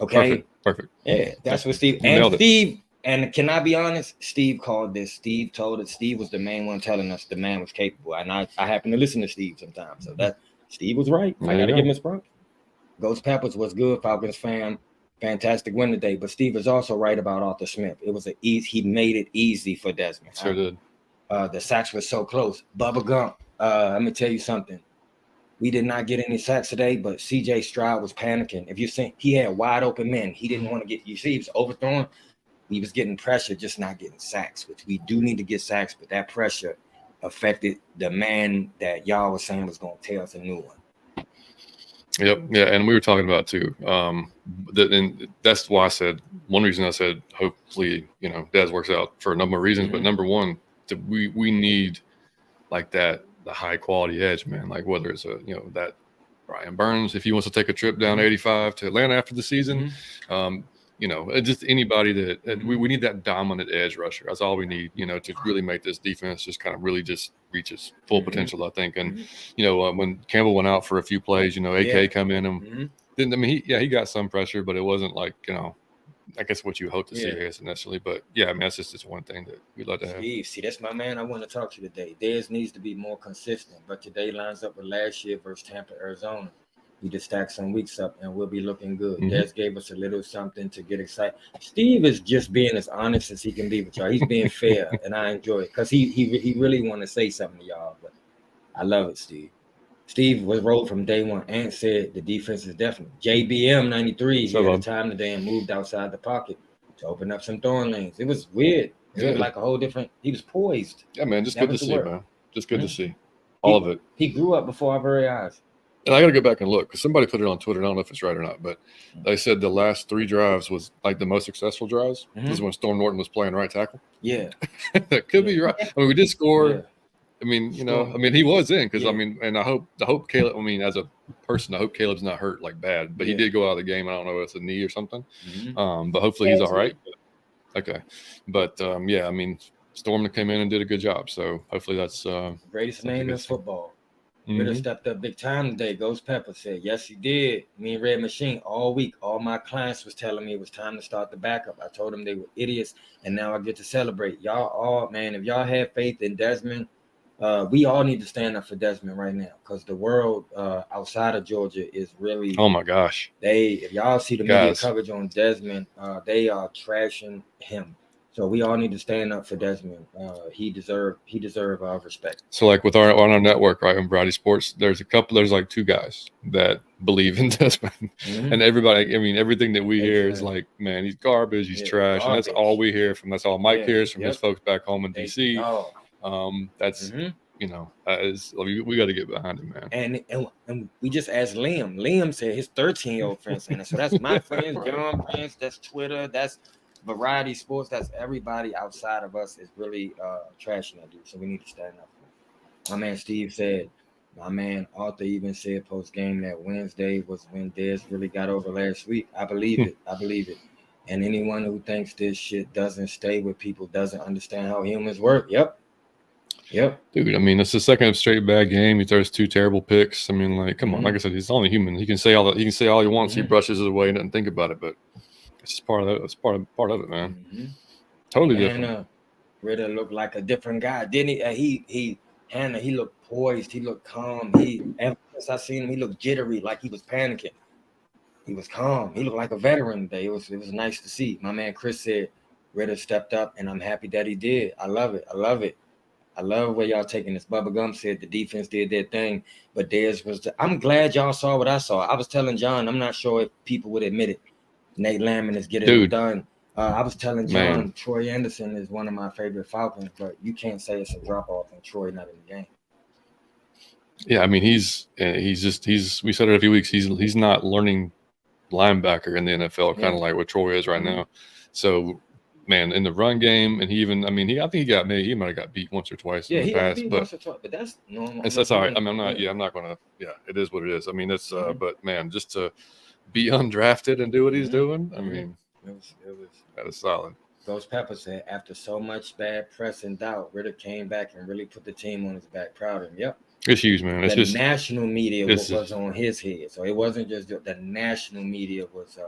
Okay? Perfect. Yeah, that's what Steve. And Steve, and can I be honest? Steve called this. Steve told it. Steve was the main one telling us the man was capable. And I happen to listen to Steve sometimes. So that Steve was right. I got to give him his props. Ghost Peppers was good, Falcons fan. Fantastic win today. But Steve is also right about Arthur Smith. It was he made it easy for Desmond. Sure did. The sacks were so close. Bubba Gump. Let me tell you something. We did not get any sacks today, but CJ Stroud was panicking. If you see, he had wide open men. He didn't want to get, you see, he was overthrown. He was getting pressure, just not getting sacks, which we do need to get sacks, but that pressure affected the man that y'all was saying was going to tell us a new one. Yep. Yeah. And we were talking about too. And that's why I said, one reason I said, hopefully, Dez works out for a number of reasons, but number one, we need like that, the high quality edge, man. Like whether it's that Brian Burns, if he wants to take a trip down 85 to Atlanta after the season, just anybody that we need that dominant edge rusher. That's all we need, to really make this defense just kind of really just reach its full potential, I think. And, when Campbell went out for a few plays, AK come in and didn't, I mean, he got some pressure, but it wasn't like, I guess what you hope to see, I guess, initially. But yeah, I mean, that's just one thing that we'd like to have. Steve, see, that's my man I want to talk to today. Dez needs to be more consistent, but today lines up with last year versus Tampa, Arizona. We just stacked some weeks up and we'll be looking good. Dez gave us a little something to get excited. Steve is just being as honest as he can be with y'all. He's being fair, and I enjoy it because he really want to say something to y'all. But I love it, Steve. Steve was rolled from day one and said the defense is definitely. JBM 93, he had time today and moved outside the pocket to open up some throwing lanes. It was weird. It was like a whole different, he was poised. Yeah, man, just good to see, man. Just good to see. All of it. He grew up before our very eyes. And I got to go back and look because somebody put it on Twitter. I don't know if it's right or not, but they said the last 3 drives was like the most successful drives. This is when Storm Norton was playing right tackle. Yeah. That could be right. I mean, we did score. Yeah. I mean, he was in because, and I hope Caleb, as a person, I hope Caleb's not hurt like bad, but he did go out of the game. I don't know if it's a knee or something. But hopefully he's all right. Okay. But, Storm came in and did a good job. So hopefully that's greatest name in football. Ridder stepped up big time today. Ghost Pepper said, yes, he did. Me and Red Machine all week. All my clients was telling me it was time to start the backup. I told them they were idiots, and now I get to celebrate. Y'all all, man, if y'all have faith in Desmond, we all need to stand up for Desmond right now because the world outside of Georgia is really. Oh my gosh! If y'all see the media coverage on Desmond, they are trashing him. So we all need to stand up for Desmond. He deserve our respect. So like with on our network, right, on VarietySports, there's like 2 guys that believe in Desmond, and everybody. I mean, everything that we hear is like, man, he's garbage, he's trash, and that's all we hear from. That's all Mike hears from his folks back home in DC. That's we got to get behind him, man. And we just asked Liam. Liam said his 13-year-old friend saying that. So that's my friends, John friends. That's Twitter. That's Variety Sports. That's everybody outside of us is really trashing that dude. So we need to stand up for him. My man Steve said. My man Arthur even said post game that Wednesday was when Dez really got over last week. I believe it. And anyone who thinks this shit doesn't stay with people doesn't understand how humans work. Yep. Dude, I mean, it's the second straight bad game. He throws 2 terrible picks. I mean, like, come on. Like I said, he's only human. He can say all he wants. He brushes it away and doesn't think about it. But it's just part of it. It's part of it, man. Totally different. Ridder looked like a different guy, didn't he? He looked poised. He looked calm. Ever since I seen him, he looked jittery, like he was panicking. He was calm. He looked like a veteran today. It was nice to see. My man Chris said Ridder stepped up, and I'm happy that he did. I love it. I love where y'all taking this. Bubba Gum said the defense did their thing, but theirs was. I'm glad y'all saw what I saw. I was telling John, I'm not sure if people would admit it. Nate Lamon is getting it done. I was telling John, Troy Anderson is one of my favorite Falcons, but you can't say it's a drop off and Troy not in the game. Yeah, I mean he's we said it a few weeks. He's not learning linebacker in the NFL, kind of like what Troy is right now. So. man, in the run game, and he even, I mean, I think he might have got beat once or twice in the past, but that's normal. that's all right. I mean, I'm not gonna, it is what it is. I mean, it's, but man, just to be undrafted and do what he's doing, I mean, that is solid. Ghost Pepper said, after so much bad press and doubt, Ridder came back and really put the team on his back. Proud of him. Yep. It's huge, man. It's the just national media was on his head, so it wasn't just the national media was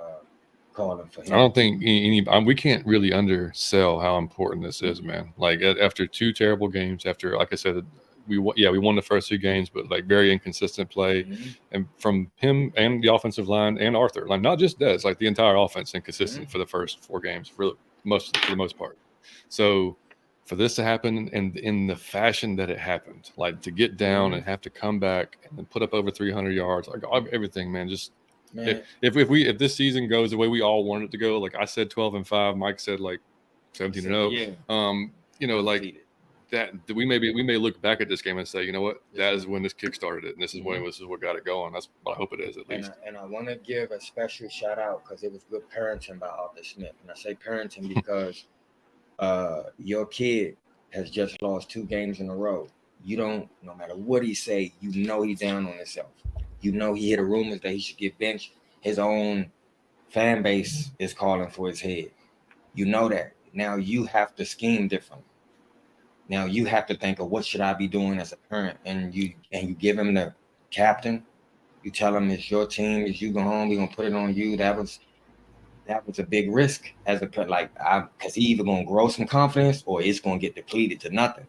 calling for him. I don't think we can't really undersell how important this is, man. Like after 2 terrible games, after, like I said, we won the first 2 games, but like very inconsistent play, and from him and the offensive line and Arthur, like not just Des, like the entire offense inconsistent for the first 4 games, for the most part. So for this to happen and in the fashion that it happened, like to get down and have to come back and then put up over 300 yards, like everything, man, just. Man. If this season goes the way we all want it to go, like I said 12-5, Mike said like 17-0. You know, like that we may look back at this game and say, you know what, that is when this kick started it, and this is what got it going. That's what I hope it is, at least. And I want to give a special shout out because it was good parenting by Arthur Smith, and I say parenting because your kid has just lost 2 games in a row. You don't, no matter what he say, you know he's down on himself. You know he hear the rumors that he should get benched. His own fan base is calling for his head. You know that. Now you have to scheme different. Now you have to think of what should I be doing as a parent, and you give him the captain. You tell him it's your team. As you go home, we're gonna put it on you. That was a big risk as a because he either gonna grow some confidence or it's gonna get depleted to nothing.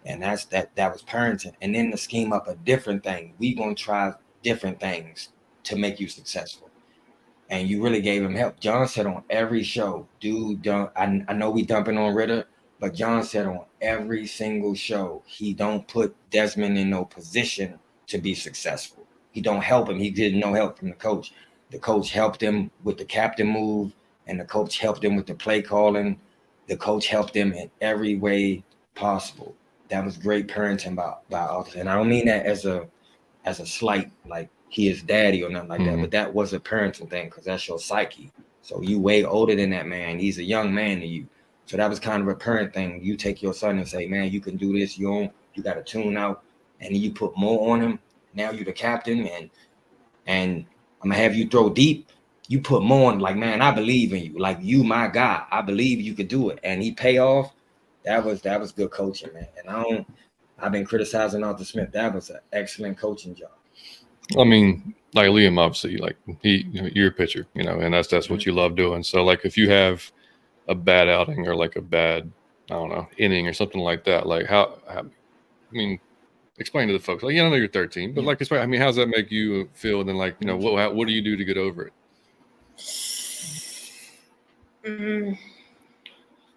And that was parenting. And then to scheme up a different thing. We gonna try different things to make you successful, and you really gave him help. John said on every show, I know we dumping on Ridder, but John said on every single show he don't put Desmond in no position to be successful. He don't help him. He didn't no help from the coach. The coach helped him with the captain move, and the coach helped him with the play calling. The coach helped him in every way possible. That was great parenting by Arthur, and I don't mean that as a slight, like he is daddy or nothing like that, but that was a parenting thing because that's your psyche. So you way older than that man. He's a young man to you. So that was kind of a parent thing. You take your son and say, man, you can do this. You got to tune out, and then you put more on him. Now you're the captain, and I'm gonna have you throw deep. You put more on, like, man, I believe in you. Like, you my guy. I believe you could do it. And he pay off. That was good coaching, man. And I've been criticizing Arthur Smith. That was an excellent coaching job. I mean, like Liam, obviously, like you're a pitcher, and that's what you love doing. So, like, if you have a bad outing or like a bad, I don't know, inning or something like that, like how I mean, explain to the folks. Like, I know you're 13, but like, explain. I mean, how does that make you feel? And then, like, what do you do to get over it?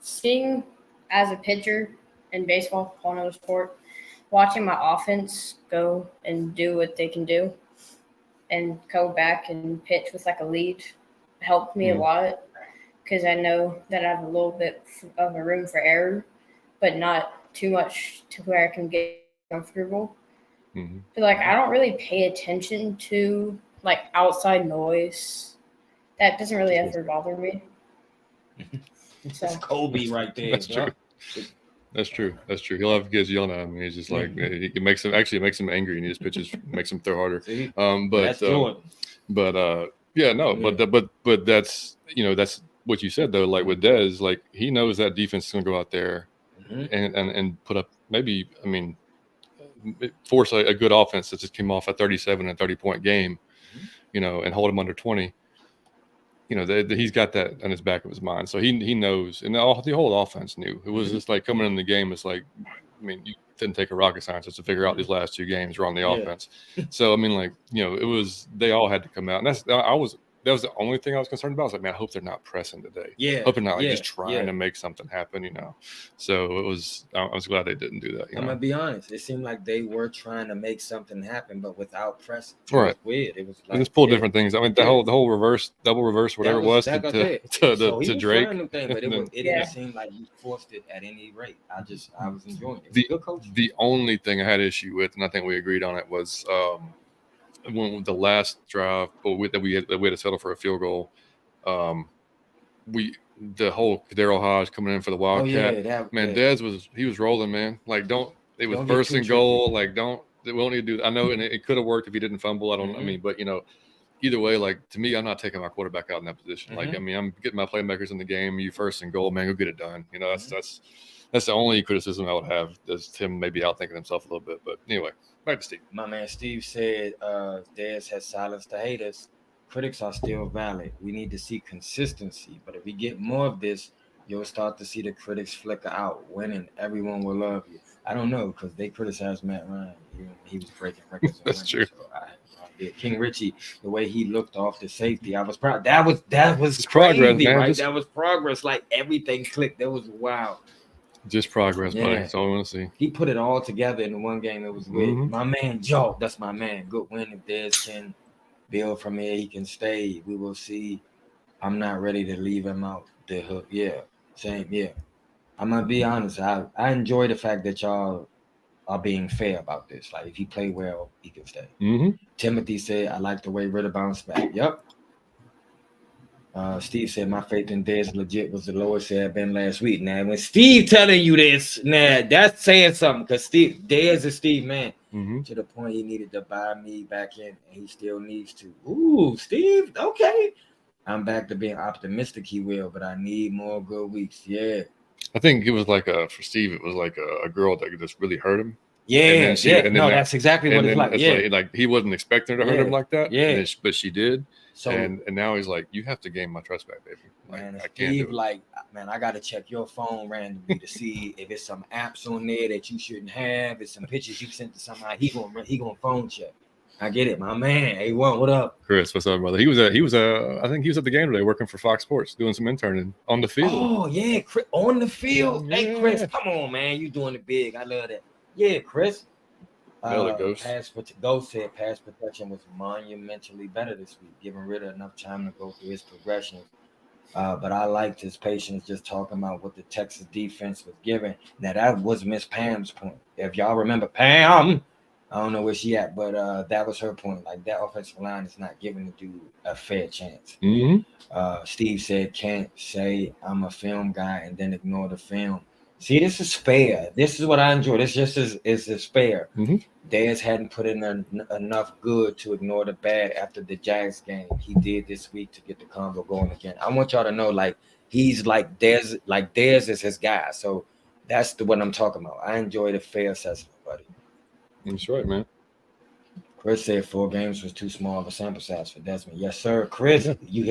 Seeing as a pitcher in baseball, whole nother sport, watching my offense go and do what they can do and go back and pitch with like a lead helped me a lot because I know that I have a little bit of a room for error, but not too much to where I can get comfortable. But like, I don't really pay attention to like outside noise. That doesn't really ever bother me. So. That's Kobe right there. That's true. That's true. That's true. He'll have kids yelling at him. And he's just like, it makes him angry, and he just pitches, makes him throw harder. But that's that's what you said though. Like with Dez, like he knows that defense is going to go out there and put up maybe, I mean, force a good offense that just came off a 37 and 30-point game, and hold him under 20. He's got that in his back of his mind. So he knows, and the whole offense knew. It was just like coming in the game. It's like, I mean, you didn't take a rocket scientist to figure out these last 2 games were on the offense. So, I mean, like, it was, they all had to come out. And that was the only thing I was concerned about. I was like, man, I hope they're not pressing today. I hope they're not just trying to make something happen, So I was glad they didn't do that. I'm gonna be honest. It seemed like they were trying to make something happen, but without pressing. Right. It was weird. It was like, just pull different things. I mean, the whole double reverse, whatever it was to Drake. But it didn't seem like you forced it at any rate. I was enjoying it. Good coach. The only thing I had issue with, and I think we agreed on it, was when the last drive that we had to settle for a field goal, the whole Daryl Hodge coming in for the Wildcat. Dez was rolling, man. Like, it was first and goal. Like, we don't need to do that. I know, and it could have worked if he didn't fumble. I mean, but either way, like, to me, I'm not taking my quarterback out in that position. Like, I mean, I'm getting my playmakers in the game. You first and goal, man, go get it done. That's the only criticism I would have, is him maybe outthinking himself a little bit. But anyway, back to Steve. My man Steve said, Dez has silenced the haters. Critics are still valid. We need to see consistency. But if we get more of this, you'll start to see the critics flicker out. Winning, everyone will love you. I don't know, because they criticized Matt Ryan. He was breaking records. That's true. So King Richie, the way he looked off the safety, I was proud. That was crazy, progress, man. Right? That was progress. Like, everything clicked. That was wow. Just progress, buddy. That's all I want to see. He put it all together in the one game. It was good. My man Joe, that's my man. Good win. If Dez can build from here, he can stay. We will see. I'm not ready to leave him out the hook. Yeah, same. Yeah, I'm gonna be honest. I enjoy the fact that y'all are being fair about this. Like, if he play well, he can stay. Timothy said, I like the way Ridder bounced back. Yep. Steve said, my faith in Dez legit was the lowest it had been last week. Now, when Steve telling you this, that's saying something, because Dez is Steve, man. To the point he needed to buy me back in, and he still needs to. Ooh, Steve, okay. I'm back to being optimistic he will, but I need more good weeks. Yeah. I think it was like for Steve, it was like a girl that just really hurt him. Yeah, that's exactly what it's like. Like he wasn't expecting her to hurt him like that. Yeah, but she did. So and now he's like, you have to gain my trust back, baby. Like, man, I can't do it. Like, man, I got to check your phone randomly to see if it's some apps on there that you shouldn't have. It's some pictures you sent to somebody. He gonna phone check. I get it, my man. Hey, what up, Chris? What's up, brother? I think he was at the game today, working for Fox Sports, doing some interning on the field. Oh yeah, Chris, on the field. Yeah. Hey, Chris, come on, man, you doing it big. I love that. Yeah, Chris. Ghost said pass protection was monumentally better this week, giving Ridder enough time to go through his progressions. But I liked his patience, just talking about what the Texas defense was giving. Now, that was Miss Pam's point. If y'all remember Pam, I don't know where she at, but that was her point. Like, that offensive line is not giving the dude a fair chance. Steve said, can't say I'm a film guy and then ignore the film. See, this is fair. This is what I enjoy. This just is fair. Dez hadn't put in enough good to ignore the bad after the Jags game. He did this week to get the combo going again. I want y'all to know, like, he's like Dez is his guy. So that's what I'm talking about. I enjoy the fair assessment, buddy. That's right, man. Chris said 4 games was too small of a sample size for Desmond. Yes, sir. Chris, you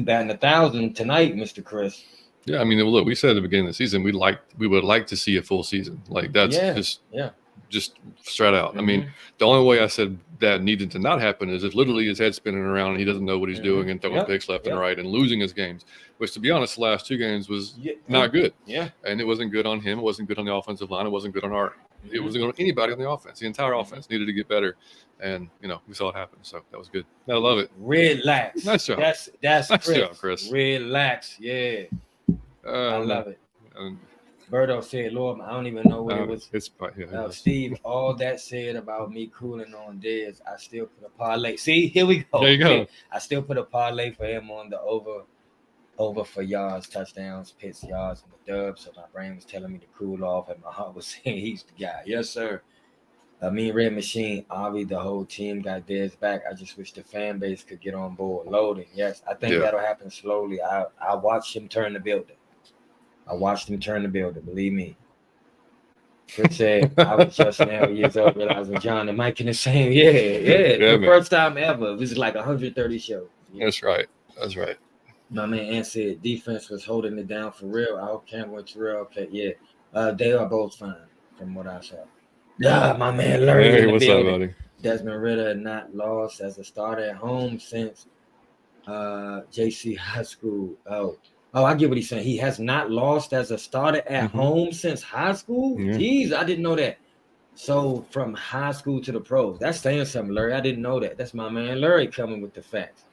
batting 1,000 tonight, Mr. Chris. Yeah, I mean, look, we said at the beginning of the season we would like to see a full season. Like, that's just straight out. I mean, the only way I said that needed to not happen is if literally his head's spinning around and he doesn't know what he's doing and throwing picks left and right and losing his games, which, to be honest, the last 2 games was not good. Yeah. And it wasn't good on him. It wasn't good on the offensive line. It wasn't good on it wasn't good on anybody on the offense. The entire offense needed to get better. And, we saw it happen. So that was good. I love it. Relax. Nice job. That's nice Chris. job, Chris. Relax. Yeah. I love it. Berto said, Lord, I don't even know what it was. Steve, all that said about me cooling on Dez, I still put a parlay. See, here we go. There you go. I still put a parlay for him on the over for yards, touchdowns, picks, yards, and the dubs. So my brain was telling me to cool off, and my heart was saying he's the guy. Yes, sir. Red Machine, Avi, the whole team got Dez back. I just wish the fan base could get on board. Loading. Yes, I think that'll happen slowly. I watched him turn the building. Believe me. Chris said, I was just now years old realizing John and Mike in the same. The first time ever. It was like 130 shows. Yeah. That's right. My man Ant said defense was holding it down for real. I hope Cam went to real. Okay, yeah. They are both fine from what I saw. Yeah, my man Larry. Hey, what's up, buddy? Desmond Ridder not lost as a starter at home since JC High School. Oh, I get what he's saying. He has not lost as a starter at home since high school? Yeah. Jeez, I didn't know that. So from high school to the pros. That's saying something, Larry. I didn't know that. That's my man Larry coming with the facts.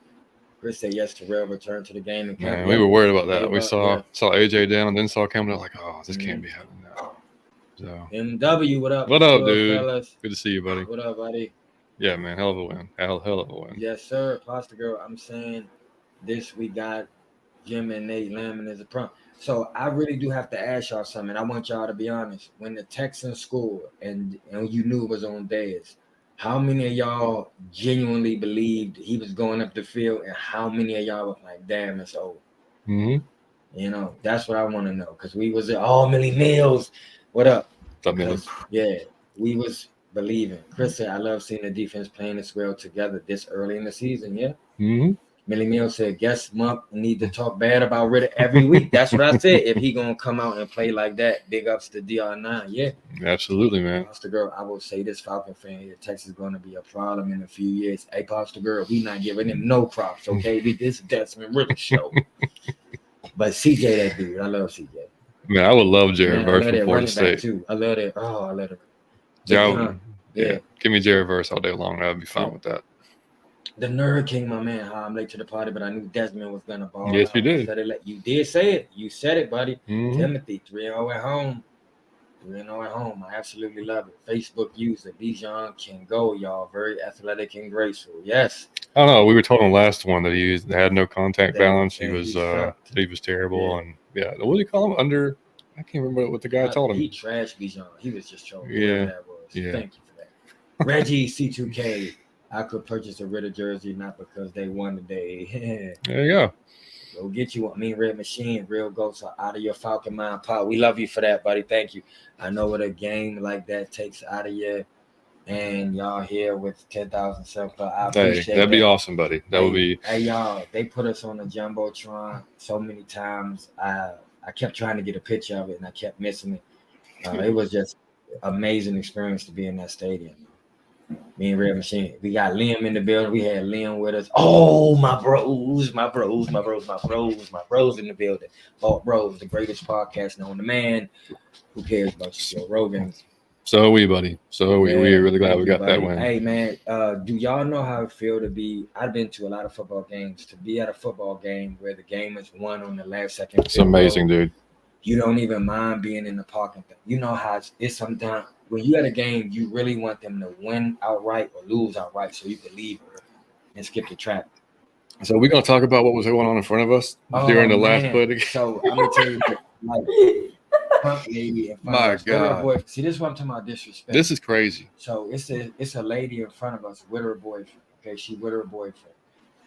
Chris said yes, Terrell returned to the game. And man, we were worried about that. We saw AJ down and then saw Campbell. Like, oh, this can't be happening now. So MW, what up? What up, dude? Fellas? Good to see you, buddy. What up, buddy? Yeah, man, hell of a win. Hell of a win. Yes, sir. Pasta Girl, I'm saying this we got Jim and Nate Lamb is a prom. So I really do have to ask y'all something. I want y'all to be honest. When the Texans scored and you knew it was on Dez, how many of y'all genuinely believed he was going up the field, and how many of y'all was like, damn, it's over? Mm-hmm. You know, that's what I want to know, because we was all Millie Mills. What up? Yeah, we was believing. Chris said, I love seeing the defense playing this well together this early in the season. Yeah. Mm-hmm. Millie Mills said, guess Monk need to talk bad about Ridder every week. That's what I said. If he gonna come out and play like that, big ups to DR9. Yeah. Absolutely, man. Pastor Girl, I will say this, Falcon fan here, Texas is going to be a problem in a few years. Hey, Pastor Girl, we not giving him no props, okay? This is Desmond Ridder show. But CJ, that dude, I love CJ. Man, I would love Jared Verse from Florida State too. I love that. Oh, I love it. Yeah, give me Jared Verse all day long. I'd be fine with that. The Nerd King, my man. How I'm late to the party, but I knew Desmond was gonna ball. Yes, you did. You did say it. You said it, buddy. Mm-hmm. Timothy, 3-0 at home. 3-0 at home. I absolutely love it. Facebook user Bijan can go, y'all. Very athletic and graceful. Yes. I don't know. We were told on the last one that he had no contact balance. He was terrible, and what do you call him? Under. I can't remember what the guy told him. He trashed Bijan. He was just trolling. Yeah. That was. Yeah. Thank you for that. Reggie C2K. I could purchase a Ridder jersey, not because they won today. There you go. Go get you one. Red Machine, real ghosts are out of your Falcon mind pot. We love you for that, buddy. Thank you. I know what a game like that takes out of you, and y'all here with 10,000 subs. I appreciate that'd be awesome, buddy. That would be. Hey, y'all, they put us on the Jumbotron so many times. I kept trying to get a picture of it, and I kept missing it. It was just amazing experience to be in that stadium. Me and Red Machine. We got Liam in the building. We had Liam with us. Oh, my bros in the building. Oh, bros, the greatest podcast known to man. Who cares about you, Joe Rogan? So are we, buddy. So are we. We're really glad we got that win. Hey, man, do y'all know how it feel to be? I've been to a lot of football games. To be at a football game where the game is won on the last second. It's amazing, dude. You don't even mind being in the parking thing. You know how it's sometimes when you at a game, you really want them to win outright or lose outright so you can leave and skip the track. So we're going to talk about what was going on in front of us during the last play. So I'm going to tell you, like, front lady in front of us. God. Boy, see, this is what I'm talking about, disrespect. This is crazy. So it's a lady in front of us with her boyfriend. Okay, she with her boyfriend.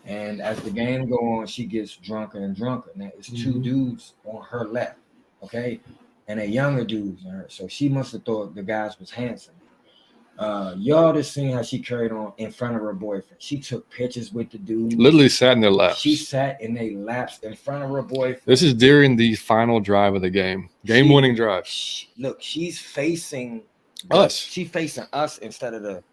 And as the game go on, she gets drunker and drunker. Now, it's two dudes on her left. Okay, and a younger dude in her. So she must have thought the guys was handsome. Y'all just seen how she carried on in front of her boyfriend. She took pictures with the dude. Literally sat in their laps. She sat in their laps in front of her boyfriend. This is during the final drive of the game. Game-winning drive. Look, she's facing us. She's facing us instead of the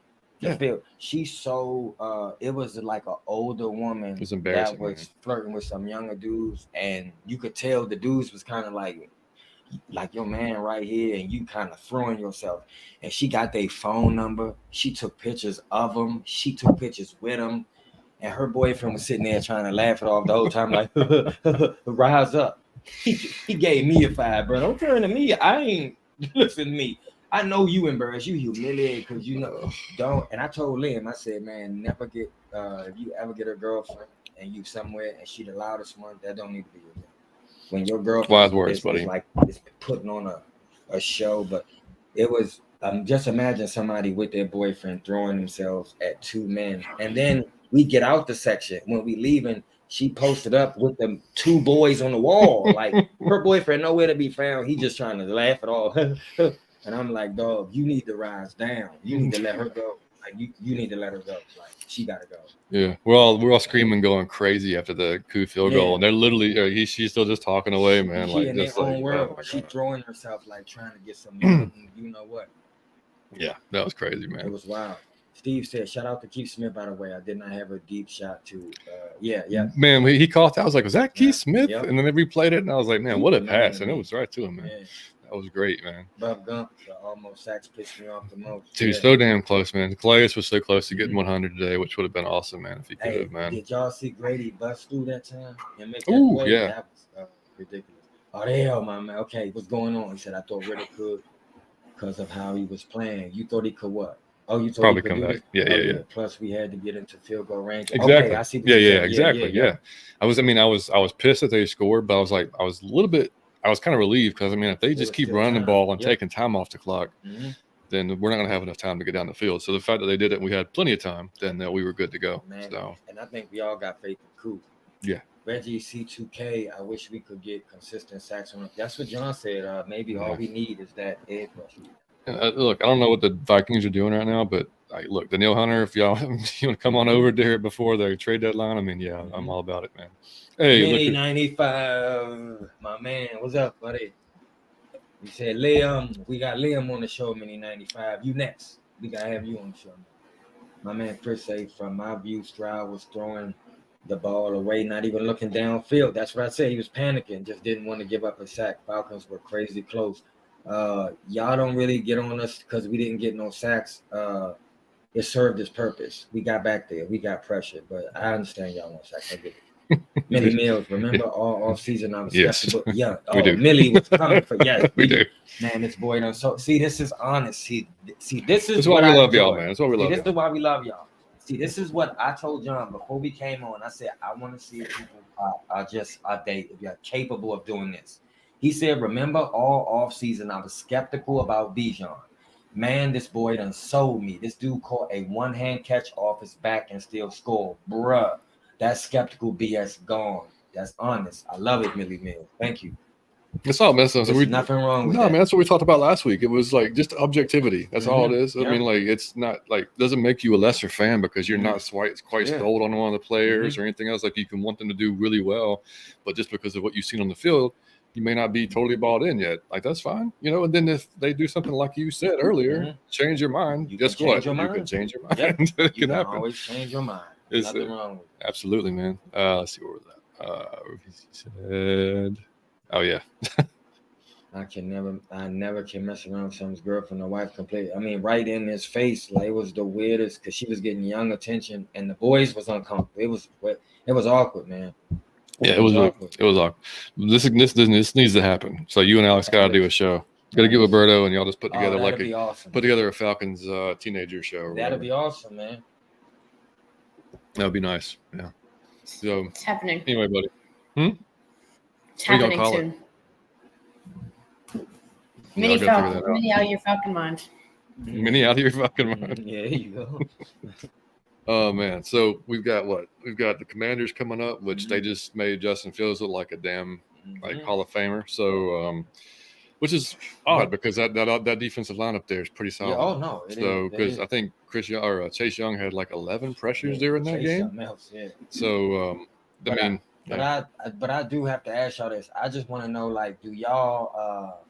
field. She's so it was like an older woman that was flirting with some younger dudes, and you could tell the dudes was kind of like your man right here, and you kind of throwing yourself. And she got their phone number. She took pictures of them. She took pictures with them, and her boyfriend was sitting there trying to laugh it off the whole time, like rise up. He gave me a 5, bro. Don't turn to me. I ain't listen to me. I know you embarrassed, you humiliated, because you know don't. And I told Liam, I said, man, never get if you ever get a girlfriend and you somewhere and she the loudest one, that don't need to be your girl. When your girlfriend wise words, buddy. Like it's putting on a show, but it was just imagine somebody with their boyfriend throwing themselves at two men, and then we get out the section when we leaving. She posted up with the two boys on the wall, like her boyfriend nowhere to be found. He just trying to laugh it off. And I'm like, dog, you need to rise down. You need to let her go. Like you need to let her go. Like she gotta go. Yeah, we're all screaming, going crazy after the coup field goal, and they're literally she's still just talking away, man. She like in just their own world. She throwing herself like trying to get some. You know what? Yeah, that was crazy, man. It was wild. Steve said, shout out to Keith Smith, by the way. I did not have a deep shot to yeah. Man, he called. I was like, was that Keith Smith? Yep. And then they replayed it, and I was like, man, what a pass. And it was right to him, man. Yeah. That was great, man. Bob Gump, the almost sacks pissed me off the most. Dude, so damn close, man. Calais was so close to getting 100 today, which would have been awesome, man, if he could have, man. Did y'all see Grady bust through that time and make that play? Yeah. That was ridiculous. Oh, the hell, my man. Okay, what's going on? He said, I thought Ridder could because of how he was playing. You thought he could what? Oh, you thought probably he could come back. Yeah. Plus, we had to get into field goal range. Exactly. Okay, I see. Yeah, exactly. Yeah. I was pissed that they scored, but I was kind of relieved because if they just keep running the ball and taking time off the clock, then we're not going to have enough time to get down the field. So the fact that they did it and we had plenty of time, then we were good to go. Man, and I think we all got faith in Coop. Yeah. Reggie C2K, I wish we could get consistent sacks on him. That's what John said. Maybe all we need is that edge rusher. Look, I don't know what the Vikings are doing right now, but look, Danielle Hunter, if y'all you want to come on over there before the trade deadline, I'm all about it, man. Hey, Mini 95, my man. What's up, buddy? You said Liam. We got Liam on the show, Mini 95. You next. We gotta have you on the show. My man Chris said, from my view, Stroud was throwing the ball away, not even looking downfield. That's what I said. He was panicking, just didn't want to give up a sack. Falcons were crazy close. Y'all don't really get on us because we didn't get no sacks. It served its purpose. We got back there. We got pressure, but I understand y'all want sacks. I get it. Millie Mills, remember all off season I was skeptical. Yeah, Millie was coming for we do. Man, this boy done so see. This is honest. See, this is why we love y'all, man. That's why we love. This is why we love y'all. See, this is what I told John before we came on. I said I want to see if people if you're capable of doing this. He said, remember all off season I was skeptical about Bijan. Man, this boy done sold me. This dude caught a one-hand catch off his back and still scored, bruh. That skeptical BS gone. That's honest. I love it, Millie Mills. Thank you. It's all messed up. There's nothing wrong with that. Man, that's what we talked about last week. It was like just objectivity. That's all it is. I mean, it's not doesn't make you a lesser fan because you're not quite sold on one of the players or anything else. Like you can want them to do really well, but just because of what you've seen on the field, you may not be totally bought in yet. Like that's fine, And then if they do something like you said earlier, change your mind. Guess what? You can change your mind. Yep. It can happen. Always change your mind. Nothing wrong with it. Absolutely, man. Let's see what was that. He said, "Oh yeah." I never can mess around with someone's girlfriend or wife completely. I mean, right in his face, like it was the weirdest because she was getting young attention and the boys was uncomfortable. It was awkward, man. Yeah, it was awkward. It was awkward. This needs to happen. So you and Alex got to do a show. Got to get Roberto and y'all just put together put together a Falcons teenager show. That'd be awesome, man. That would be nice. Yeah. So it's happening. Anyway, buddy. It's happening soon. Mini out of your Falcon mind. Mini out of your Falcon mind. Yeah, there you go. Oh man. So we've got the Commanders coming up, which they just made Justin Fields look like a damn Hall of Famer. So which is odd because that defensive line up there is pretty solid. Yeah, oh no. So because I think Chase Young had like 11 pressures during that game. So But I do have to ask y'all this. I just want to know, like, do y'all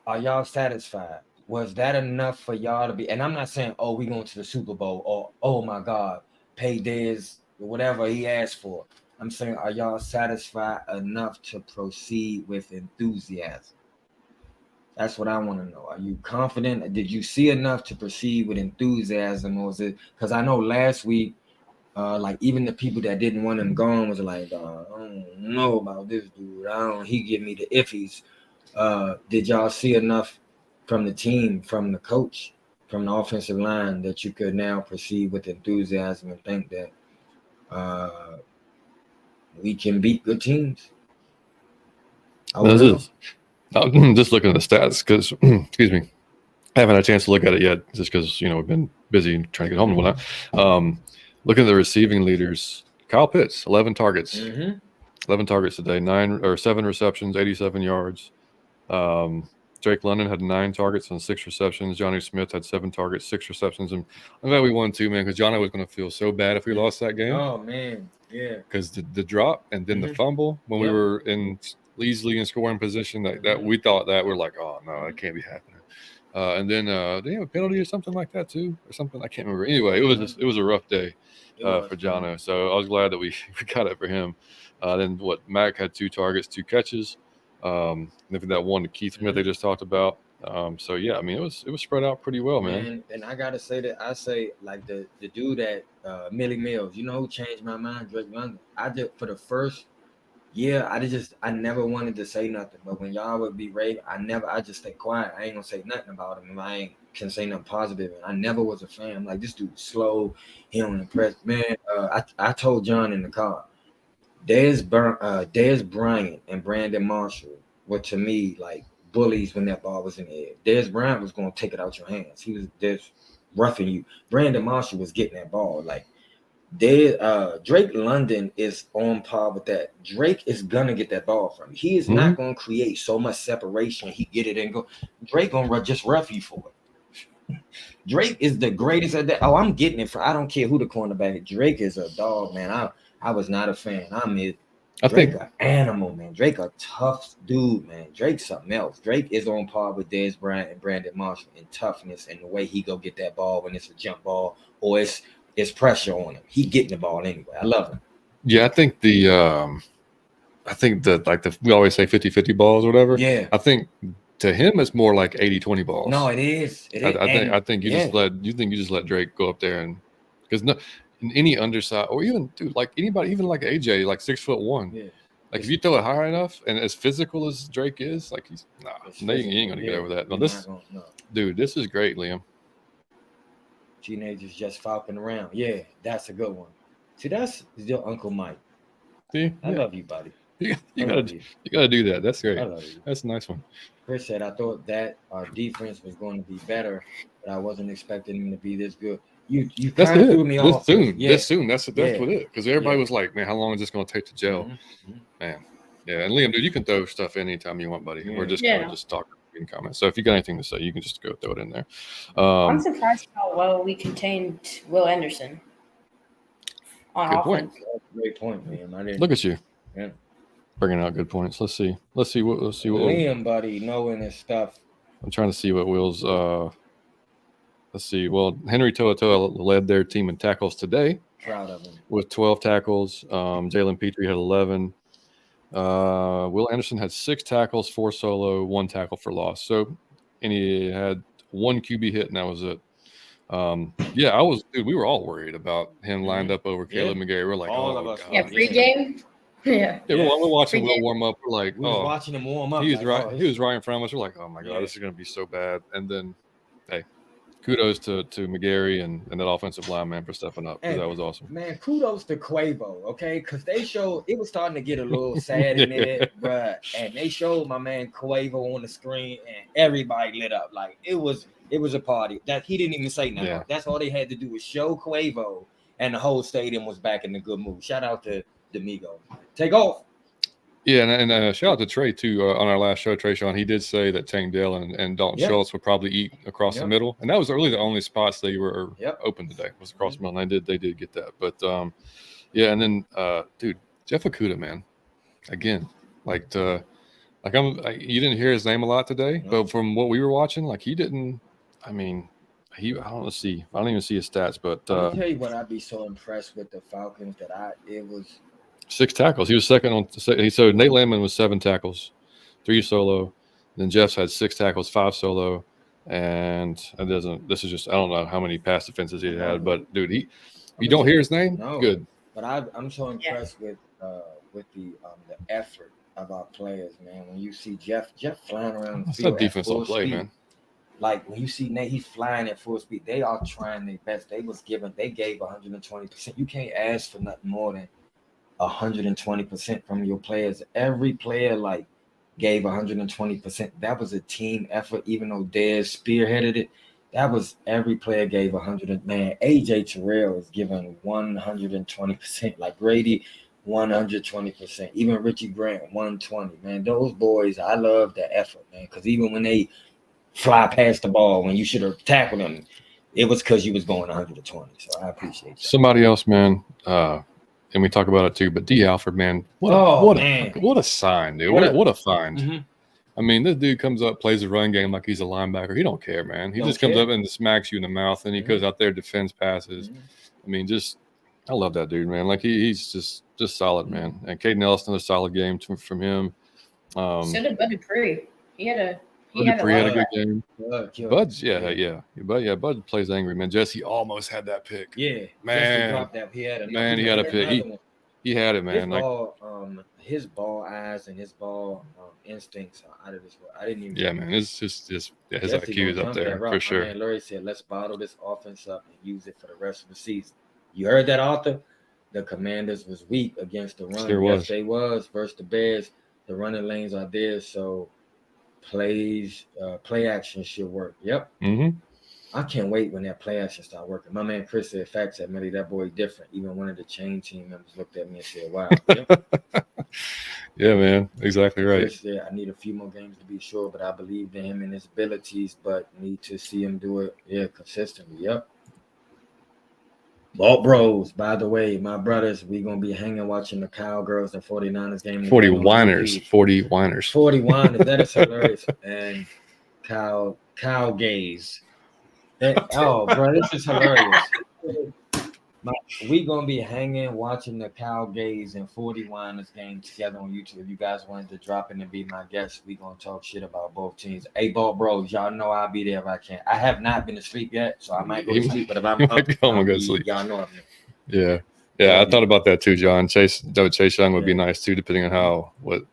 are y'all satisfied? Was that enough for y'all to be? And I'm not saying, oh, we going to the Super Bowl or oh my God, pay Dez whatever he asked for. I'm saying, are y'all satisfied enough to proceed with enthusiasm? That's what I want to know. Are you confident? Did you see enough to proceed with enthusiasm, or was it? Because I know last week, like even the people that didn't want him gone was like, I don't know about this dude. He give me the iffies. Did y'all see enough from the team, from the coach, from the offensive line that you could now proceed with enthusiasm and think that we can beat good teams? I'm just looking at the stats because, excuse me, I haven't had a chance to look at it yet just because, we've been busy trying to get home and whatnot. Looking at the receiving leaders, Kyle Pitts, 11 targets. 11 targets today, 7 receptions, 87 yards. Drake London had 9 targets and 6 receptions. Johnny Smith had 7 targets, 6 receptions. And I'm glad we won too, man, because Johnny was going to feel so bad if we lost that game. Oh, man, yeah. Because the drop and then the fumble when we were in easily in scoring position, that we thought that we're like, oh, no, that can't be happening. And then they have a penalty or something like that too, or something I can't remember. Anyway, it was a rough day for Jono. So I was glad that we got it for him. Then Mac had 2 targets, 2 catches. That one to Keith Smith they just talked about. So yeah, I mean it was spread out pretty well, man. And I gotta say that I say like the dude that Millie Mills, who changed my mind, Drake London. I did for the first year. I never wanted to say nothing, but when y'all would be ready, I just stay quiet. I ain't gonna say nothing about him. can say nothing positive. And I never was a fan. I'm like, this dude slow. He don't impress. Man, I told John in the car, Dez Bryant and Brandon Marshall were to me like bullies when that ball was in the air. Dez Bryant was going to take it out your hands. He was just roughing you. Brandon Marshall was getting that ball. Like Drake London is on par with that. Drake is gonna get that ball from you. He is not gonna create so much separation. He get it and go. Drake gonna just rough you for it. Drake is the greatest at that. Oh, I'm getting it for. I don't care who the cornerback is. Drake is a dog, man. I was not a fan. I think an animal, man. Drake a tough dude, man. Drake's something else. Drake is on par with Dez Bryant and Brandon Marshall in toughness and the way he go get that ball when it's a jump ball or it's pressure on him. He getting the ball anyway. I love him. Yeah, I think we always say 50-50 balls or whatever. Yeah. I think to him it's more like 80-20 balls. No, it is. I think you just let Drake go up there and because in any underside or even dude like anybody even like AJ like 6'1". Yeah. Like if you throw it high enough and as physical as Drake is, like he ain't gonna get over that. No, dude, this is great, Liam. Teenagers just falcon around. Yeah, that's a good one. See, that's your Uncle Mike. See, I love you, buddy. You gotta do that. That's great. I love you. That's a nice one. Chris said, I thought that our defense was going to be better, but I wasn't expecting them to be this good. You kind of threw me off. This soon. That's what it. Because everybody was like, man, how long is this going to take to gel? Mm-hmm. Man. Yeah, and Liam, dude, you can throw stuff anytime you want, buddy. Yeah. We're just going to just talk in comments. So if you got anything to say, you can just go throw it in there. I'm surprised how well we contained Will Anderson on good offense. Point. Great point, man. Look at you. Yeah. Bringing out good points. Let's see what Liam, buddy, knowing his stuff. I'm trying to see what Will's let's see. Well, Henry To'oTo'o led their team in tackles today. Proud of him. With 12 tackles. Jalen Petrie had 11. Will Anderson had 6 tackles, 4 solo, 1 tackle for loss. So, and he had 1 QB hit, and that was it. We were all worried about him lined up over Caleb McGarry. We're like, all of us. God. Yeah, pregame. Yeah, we're watching Will warm up. We're like, we was watching him warm up. He was right in front of us. We're like, oh my God, this is going to be so bad. And then, hey, kudos to McGarry and that offensive line, man, for stepping up. That was awesome. Man, kudos to Quavo, okay? Because they showed it was starting to get a little sad in it, bruh. And they showed my man Quavo on the screen, and everybody lit up. Like it was a party. That he didn't even say nothing. Yeah. That's all they had to do was show Quavo, and the whole stadium was back in the good mood. Shout out to Domingo. Take off. Yeah, and shout out to Trey too. On our last show, Trey Sean, he did say that Tank Dell and Dalton Schultz would probably eat across the middle, and that was really the only spots they were open today was across the middle. And they did get that, but and then dude, Jeff Okudah, man, again, you didn't hear his name a lot today, but from what we were watching, like he didn't. I mean, I don't even see his stats, but I'll tell you what, I'd be so impressed with the Falcons it was. 6 tackles. He was second on. So Nate Landman was 7 tackles, 3 solo. Then Jeff's had 6 tackles, 5 solo, and this is just I don't know how many pass defenses he had, but dude, you don't hear his name? No. Good. But I'm so impressed with the effort of our players, man. When you see Jeff flying around the field, that's a defensive play, man. Like when you see Nate, he's flying at full speed. They are trying their best. They gave 120%. You can't ask for nothing more than 120% from your players. Every player gave 120%. That was a team effort, even though Dez spearheaded it. That was every player gave 100. Man, AJ Terrell is giving 120%. Like Grady, 120%. Even Richie Grant, 120. Man, those boys, I love the effort, man. Because even when they fly past the ball when you should have tackled them, it was because you was going 120. So I appreciate that. Somebody else, man. And we talk about it too, but D. Alford, man, what a sign, dude! What a find! Mm-hmm. I mean, this dude comes up, plays a run game like he's a linebacker. He don't care, man. He just comes up and smacks you in the mouth, and he goes out there, defends passes. Mm-hmm. I mean, I love that dude, man. Like he's just solid, man. And Caden Ellis, another solid game from him. So did Bud Dupree. He had a good game. Bud's, Bud plays angry, man. Jesse almost had that pick. Yeah, man. He had a pick. He had it, man. his ball eyes and his ball instincts are out of this world. I didn't even. Yeah, man. It's just his Definitely IQ is gonna up jump that there route. for My sure. man Lurie said, let's bottle this offense up and use it for the rest of the season. You heard that, Arthur? The Commanders was weak against the run. Sure yes, was. they was versus the Bears. The running lanes are there, so play action should work. Yep. Mm-hmm. I can't wait when that play action start working. My man Chris said, facts that Millie, that boy different. Even one of the chain team members looked at me and said, wow. Yep. Yeah, man. Exactly right. Chris said, I need a few more games to be sure, but I believe in him and his abilities, but need to see him do it, consistently. Yep. Ball bros, by the way, my brothers, we going to be hanging watching the Cowgirls and 49ers game. 40 whiners. 40 whiners. 40 whiners. That is hilarious. And cow gaze. Oh, bro, this is hilarious. We gonna be hanging, watching the Cow Gaze and 40 Whiners game together on YouTube. If you guys wanted to drop in and be my guest, we gonna talk shit about both teams. Hey, ball bros, y'all know I'll be there if I can. I have not been to sleep yet, so I might go to sleep. But if I'm up, go to sleep. Y'all know I'm there. Yeah. I thought about that too, John. Chase Young would be nice too, depending on what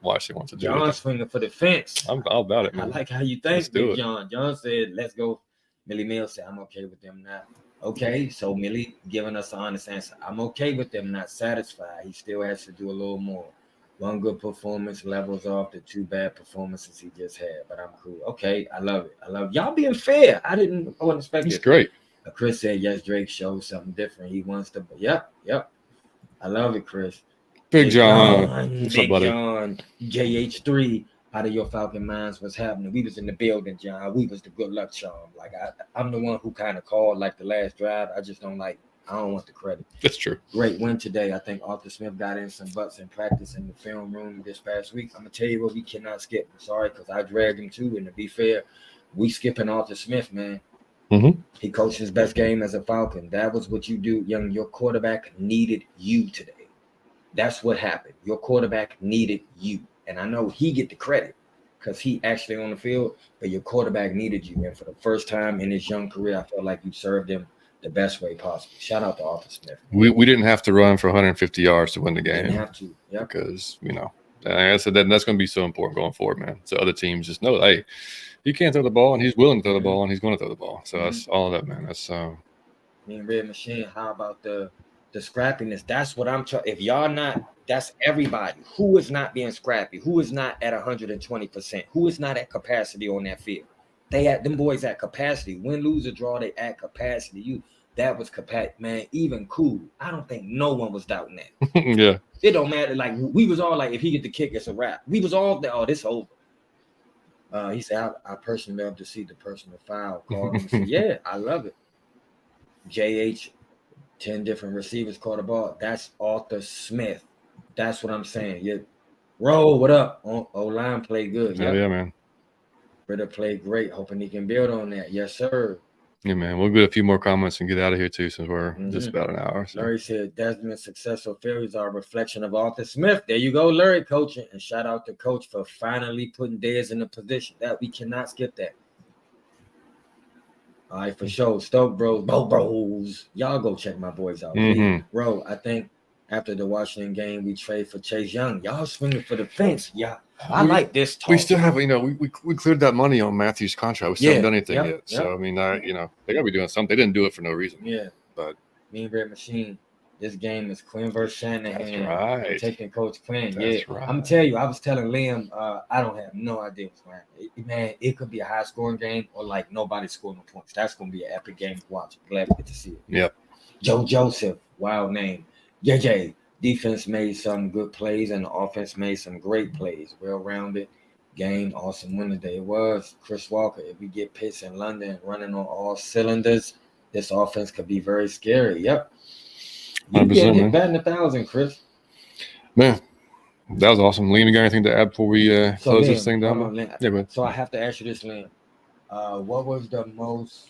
Washington wants to do. John swinging for the fence. I'm all about it, man. I like how you think, Big John. John said, "Let's go." Millie Mills said, "I'm okay with them now." Okay, so Millie giving us an honest answer. I'm okay with them not satisfied. He still has to do a little more. One good performance levels off the two bad performances he just had, but I'm cool. Okay, I love it. Y'all being fair. I wasn't expecting it. It's great. Chris said, yes, Drake showed something different. He wants to, yep. I love it, Chris. Big John. Big John, JH3. Out of your Falcon minds, what's happening? We was in the building, John. We was the good luck charm. Like I'm the one who kind of called like the last drive. I don't want the credit. That's true. Great win today. I think Arthur Smith got in some butts in practice in the film room this past week. I'm gonna tell you what we cannot skip. I'm sorry, because I dragged him too. And to be fair, we skipping Arthur Smith, man. Mm-hmm. He coached his best game as a Falcon. That was what you do, young. Your quarterback needed you today. That's what happened. Your quarterback needed you. And I know he get the credit because he actually on the field, but your quarterback needed you. And for the first time in his young career, I felt like you served him the best way possible. Shout out to Arthur Smith. We didn't have to run for 150 yards to win the game. Didn't have to. Yep. Because, like I said, that's going to be so important going forward, man. So other teams just know, hey, he can't throw the ball, and he's willing to throw the ball, and he's going to throw the ball. So that's all of that, man. That's Me and Red Machine, how about the scrappiness? That's what I'm trying. If y'all not, that's everybody who is not being scrappy, who is not at 120%, who is not at capacity on that field. They had them boys at capacity. Win, lose, or draw, they at capacity. That was capacity, man. Even cool. I don't think no one was doubting that. Yeah. It don't matter. Like we was all like, if he get the kick, it's a wrap. We was all there. Oh, this over. He said, I personally love to see the personal foul call. Said, yeah, I love it. JH, 10 different receivers caught the ball. That's Arthur Smith. That's what I'm saying. Yeah. Roll, what up? O-line played good. Yep. Yeah, man. Ridder played great. Hoping he can build on that. Yes, sir. Yeah, man. We'll get a few more comments and get out of here, too, since we're just about an hour. So. Larry said, Desmond's successful failures are a reflection of Arthur Smith. There you go, Larry, coaching. And shout out to Coach for finally putting Dez in a position. That we cannot skip that. All right, for sure. Stoke bros. Y'all go check my boys out. Bro, I think after the Washington game, we trade for Chase Young. Y'all swinging for the fence. Yeah, I like this talk. We still have, we cleared that money on Matthew's contract. We still haven't done anything yet. So, they got to be doing something. They didn't do it for no reason. Yeah. But me and Red Machine, this game is Quinn versus Shanahan. That's right. Taking Coach Quinn. That's right. I'm going to tell you, I was telling Liam, I don't have no idea what's going to happen. Man, it could be a high-scoring game or like nobody scoring no points. That's going to be an epic game to watch. Glad we get to see it. Yep. Joe Joseph, wild name. JJ, defense made some good plays and the offense made some great plays. Well-rounded game, awesome win today. It was. Chris Walker, if we get Pitts in London running on all cylinders, this offense could be very scary. Yep. You getting it batting 1,000, Chris. Man, that was awesome. Liam, you got anything to add before we close this thing down? Yeah, so I have to ask you this, Liam. What was the most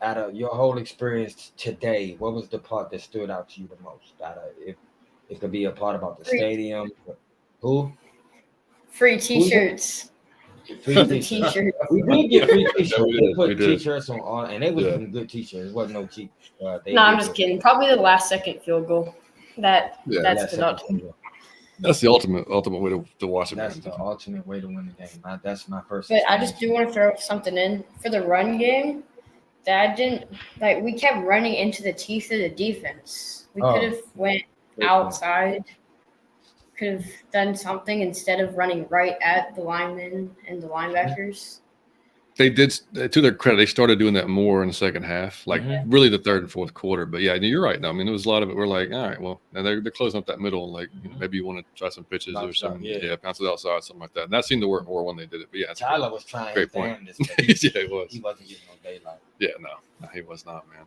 out of your whole experience today? What was the part that stood out to you the most? If it could be a part about the stadium. Who? Free T-shirts. Free T-shirts. We did get free T-shirts. They put T-shirts on all, and they were some good T-shirts. It wasn't no cheap. No, I'm just kidding. Probably the last second field goal. That's Yes, the ultimate. That's the ultimate way to watch it. That's the ultimate way to win the game. That's my first. But I just do want to throw something in for the run game. That didn't we kept running into the teeth of the defense. We could have went outside, could have done something instead of running right at the linemen and the linebackers. They did, to their credit, they started doing that more in the second half, like really the third and fourth quarter. But yeah, you're right. No, I mean, there was a lot of it. We're like, all right, well, now they're closing up that middle. Like, maybe you want to try some pitches or something. Yeah, bounce it outside, something like that. And that seemed to work more when they did it. But yeah, Tyler was trying great his point. damnedest. Yeah, he was. He wasn't getting no daylight. Yeah, no, he was not, man.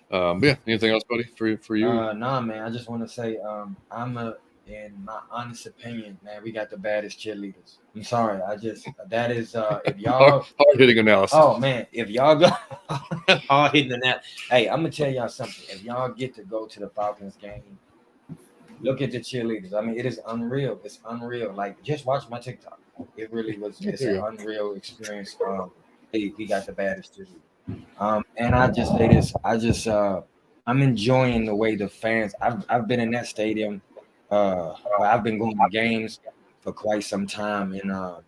But yeah, anything else, buddy, for you? Nah, man. I just want to say, in my honest opinion, man, we got the baddest cheerleaders. I'm sorry. That is, if y'all hard hitting analysis. Oh man, if y'all go hard hitting that, hey, I'm gonna tell y'all something. If y'all get to go to the Falcons game, look at the cheerleaders. I mean, it is unreal. It's unreal. Like, just watch my TikTok. It really was. It's an unreal experience. Hey, we got the baddest cheerleaders. And I just say this. I'm enjoying the way the fans. I've been in that stadium. I've been going to games for quite some time, and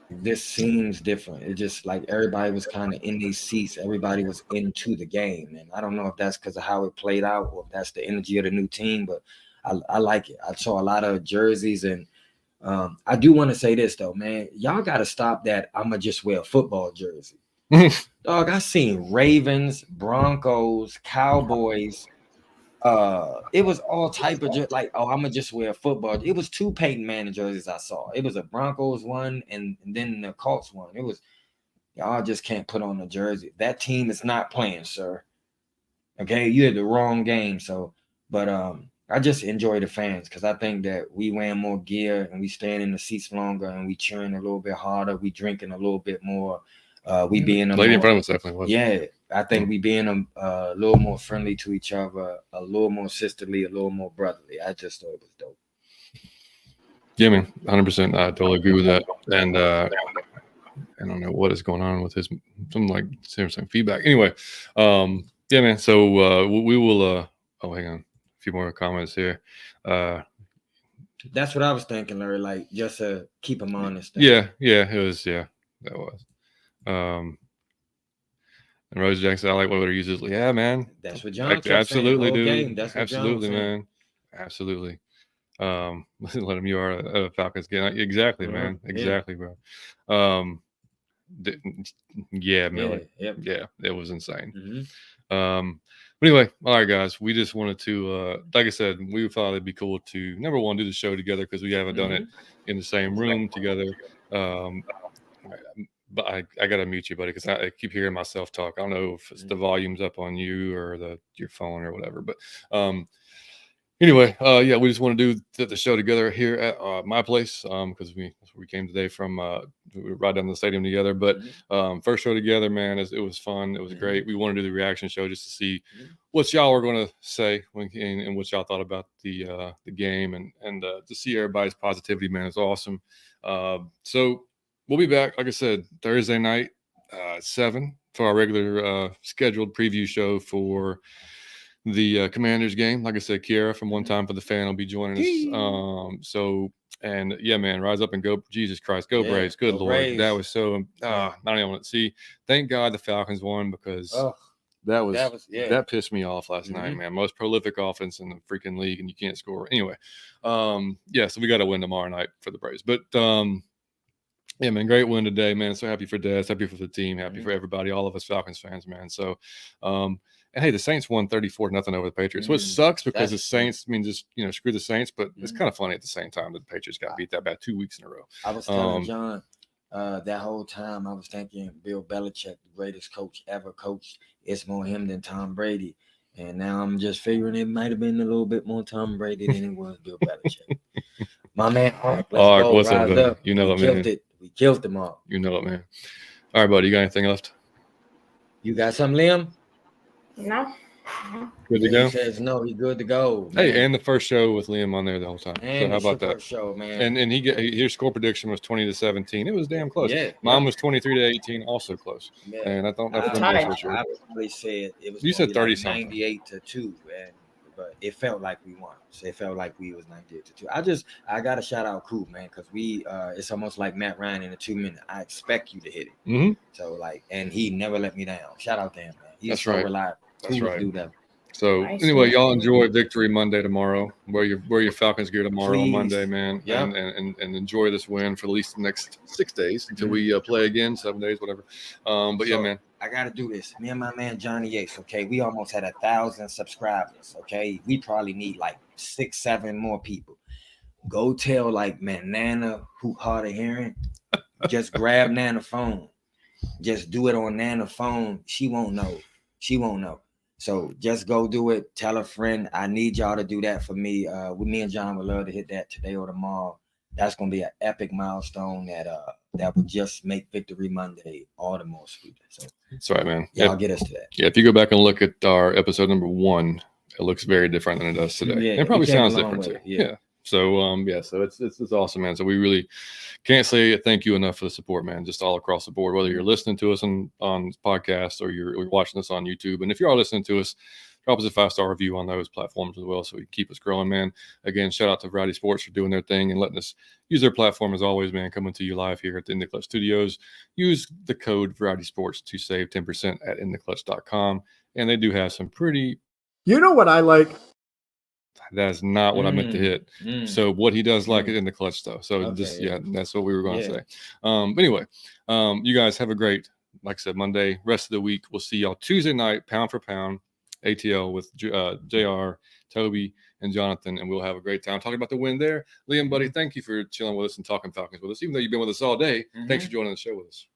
this seems different. It just like everybody was kind of in these seats. Everybody was into the game, and I don't know if that's because of how it played out or if that's the energy of the new team. But I like it. I saw a lot of jerseys, and I do want to say this though, man. Y'all got to stop that. I'ma just wear a football jersey. Dog, I seen Ravens, Broncos, Cowboys. It was all type of like, oh, I'm gonna just wear football. It was 2 Peyton Manning jerseys I saw. It was a Broncos one and then the Colts one. It was, y'all just can't put on a jersey. That team is not playing, sir. Okay, you had the wrong game. So, but I just enjoy the fans because I think that we wearing more gear and we staying in the seats longer and we cheering a little bit harder. We drinking a little bit more. We being lady in front of us definitely was. Yeah, I think we being a little more friendly to each other, a little more sisterly, a little more brotherly. I just thought it was dope. Yeah, man, 100%. I totally agree with that. And I don't know what is going on with his some feedback. Anyway, yeah, man. So we will. Oh, hang on, a few more comments here. That's what I was thinking, Larry. Like just to keep them honest. Yeah, it was. Yeah, that was. And Rose Jackson, I like what we uses. Yeah, man. That's what John kept absolutely, saying. dude. Absolutely, man. Absolutely. Let him. You are a Falcons game. Exactly, man. Exactly, bro. Yeah, Millie. Yeah, it was insane. But anyway, all right, guys. We just wanted to, like I said, we thought it'd be cool to number one do the show together because we haven't done it in the same room together. But I gotta mute you, buddy, because I keep hearing myself talk. I don't know if it's the volume's up on you or your phone or whatever. But anyway, yeah, we just want to do the show together here at my place because we came today from we were right down the stadium together. But first show together, man, it was fun. It was great. We want to do the reaction show just to see what y'all were going to say and what y'all thought about the game and to see everybody's positivity, man. It's awesome. So. We'll be back, like I said, Thursday night, 7 for our regular scheduled preview show for the Commanders game. Like I said, Kiara from One Time for the Fan will be joining us. So, and yeah, man, rise up and go. Jesus Christ, go Braves. Good Lord. Braves. That was so, I don't even want to see. Thank God the Falcons won because that pissed me off last night, man. Most prolific offense in the freaking league and you can't score. Anyway, yeah, so we got to win tomorrow night for the Braves. But, yeah, man, great win today, man. So happy for Des, happy for the team, happy for everybody, all of us Falcons fans, man. So, and hey, the Saints won 34-0 over the Patriots, which sucks because the Saints, just screw the Saints, but it's kind of funny at the same time that the Patriots got beat that bad 2 weeks in a row. I was telling John that whole time, I was thinking Bill Belichick, the greatest coach ever coached. It's more him than Tom Brady. And now I'm just figuring it might have been a little bit more Tom Brady than it was Bill Belichick. My man, let's go, what's rise up. You know what, man. We killed them all. You know it, man. All right, buddy. You got anything left? You got something, Liam? No. Good to go. He says no, he's good to go. Hey, man. And the first show with Liam on there the whole time. And so how about that? First show, man. And his score prediction was 20-17. It was damn close. Yeah, Mine was 23-18, also close. Yeah. And I thought that tied. I probably said it was. You said 30 like something. 98-2, but it felt like we won. So it felt like we was 98-2. I got to shout out Coop, man, because we it's almost like Matt Ryan in a 2 minute. I expect you to hit it. Mm-hmm. So and he never let me down. Shout out to him, man. He's That's so right. reliable. That's right. Do that. So anyway, y'all enjoy Victory Monday tomorrow. Wear your Falcons gear tomorrow on Monday, man. Yep. And enjoy this win for at least the next 6 days until we play again, 7 days, whatever. But yeah, man. I gotta do this. Me and my man Johnny Yates. Okay, we almost had 1,000 subscribers. Okay, we probably need like 6-7 more people. Go tell Nana, who hard of hearing, just grab Nana's phone. Just do it on Nana's phone. She won't know. So just go do it. Tell a friend. I need y'all to do that for me. Me and John would love to hit that today or tomorrow. That's gonna be an epic milestone that would just make Victory Monday all the more sweeter. So that's right, man. Y'all get us to that. Yeah, if you go back and look at our episode number 1, it looks very different than it does today. Yeah, it probably sounds a long different way. too. Yeah. So it's awesome, man. So we really can't say thank you enough for the support, man. Just all across the board, whether you're listening to us on podcasts or you're watching us on YouTube. And if you are listening to us, drop us a 5-star review on those platforms as well, so we keep us growing, man. Again, shout out to VarietySports for doing their thing and letting us use their platform as always, man. Coming to you live here at the In the Clutch Studios. Use the code VarietySports to save 10% at intheclutch.com. And they do have some pretty. You know what I like? That's not what I meant to hit. So what he does like it in the clutch, though. So that's what we were going to say. Anyway, you guys have a great, like I said, Monday, rest of the week. We'll see y'all Tuesday night, pound for pound, ATL with JR, Toby, and Jonathan, and we'll have a great time talking about the win there. Liam, buddy, thank you for chilling with us and talking Falcons with us. Even though you've been with us all day, thanks for joining the show with us.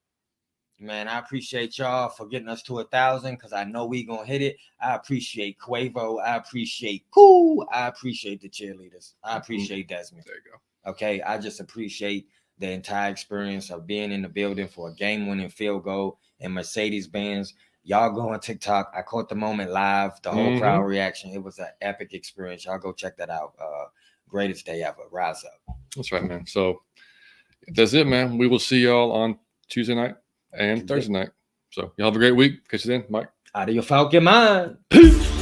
Man, I appreciate y'all for getting us to 1,000 because I know we gonna hit it. I appreciate Quavo. I appreciate Cool. I appreciate the cheerleaders. I appreciate Desmond. There you go. Okay, I just appreciate the entire experience of being in the building for a game-winning field goal and Mercedes-Benz. Y'all go on TikTok. I caught the moment live. The whole crowd reaction. It was an epic experience. Y'all go check that out. Greatest day ever. Rise up. That's right, man. So that's it, man. We will see y'all on Tuesday night and Thursday night. So y'all have a great week. Catch you then, Mike. Out of your Falcon mind. Peace.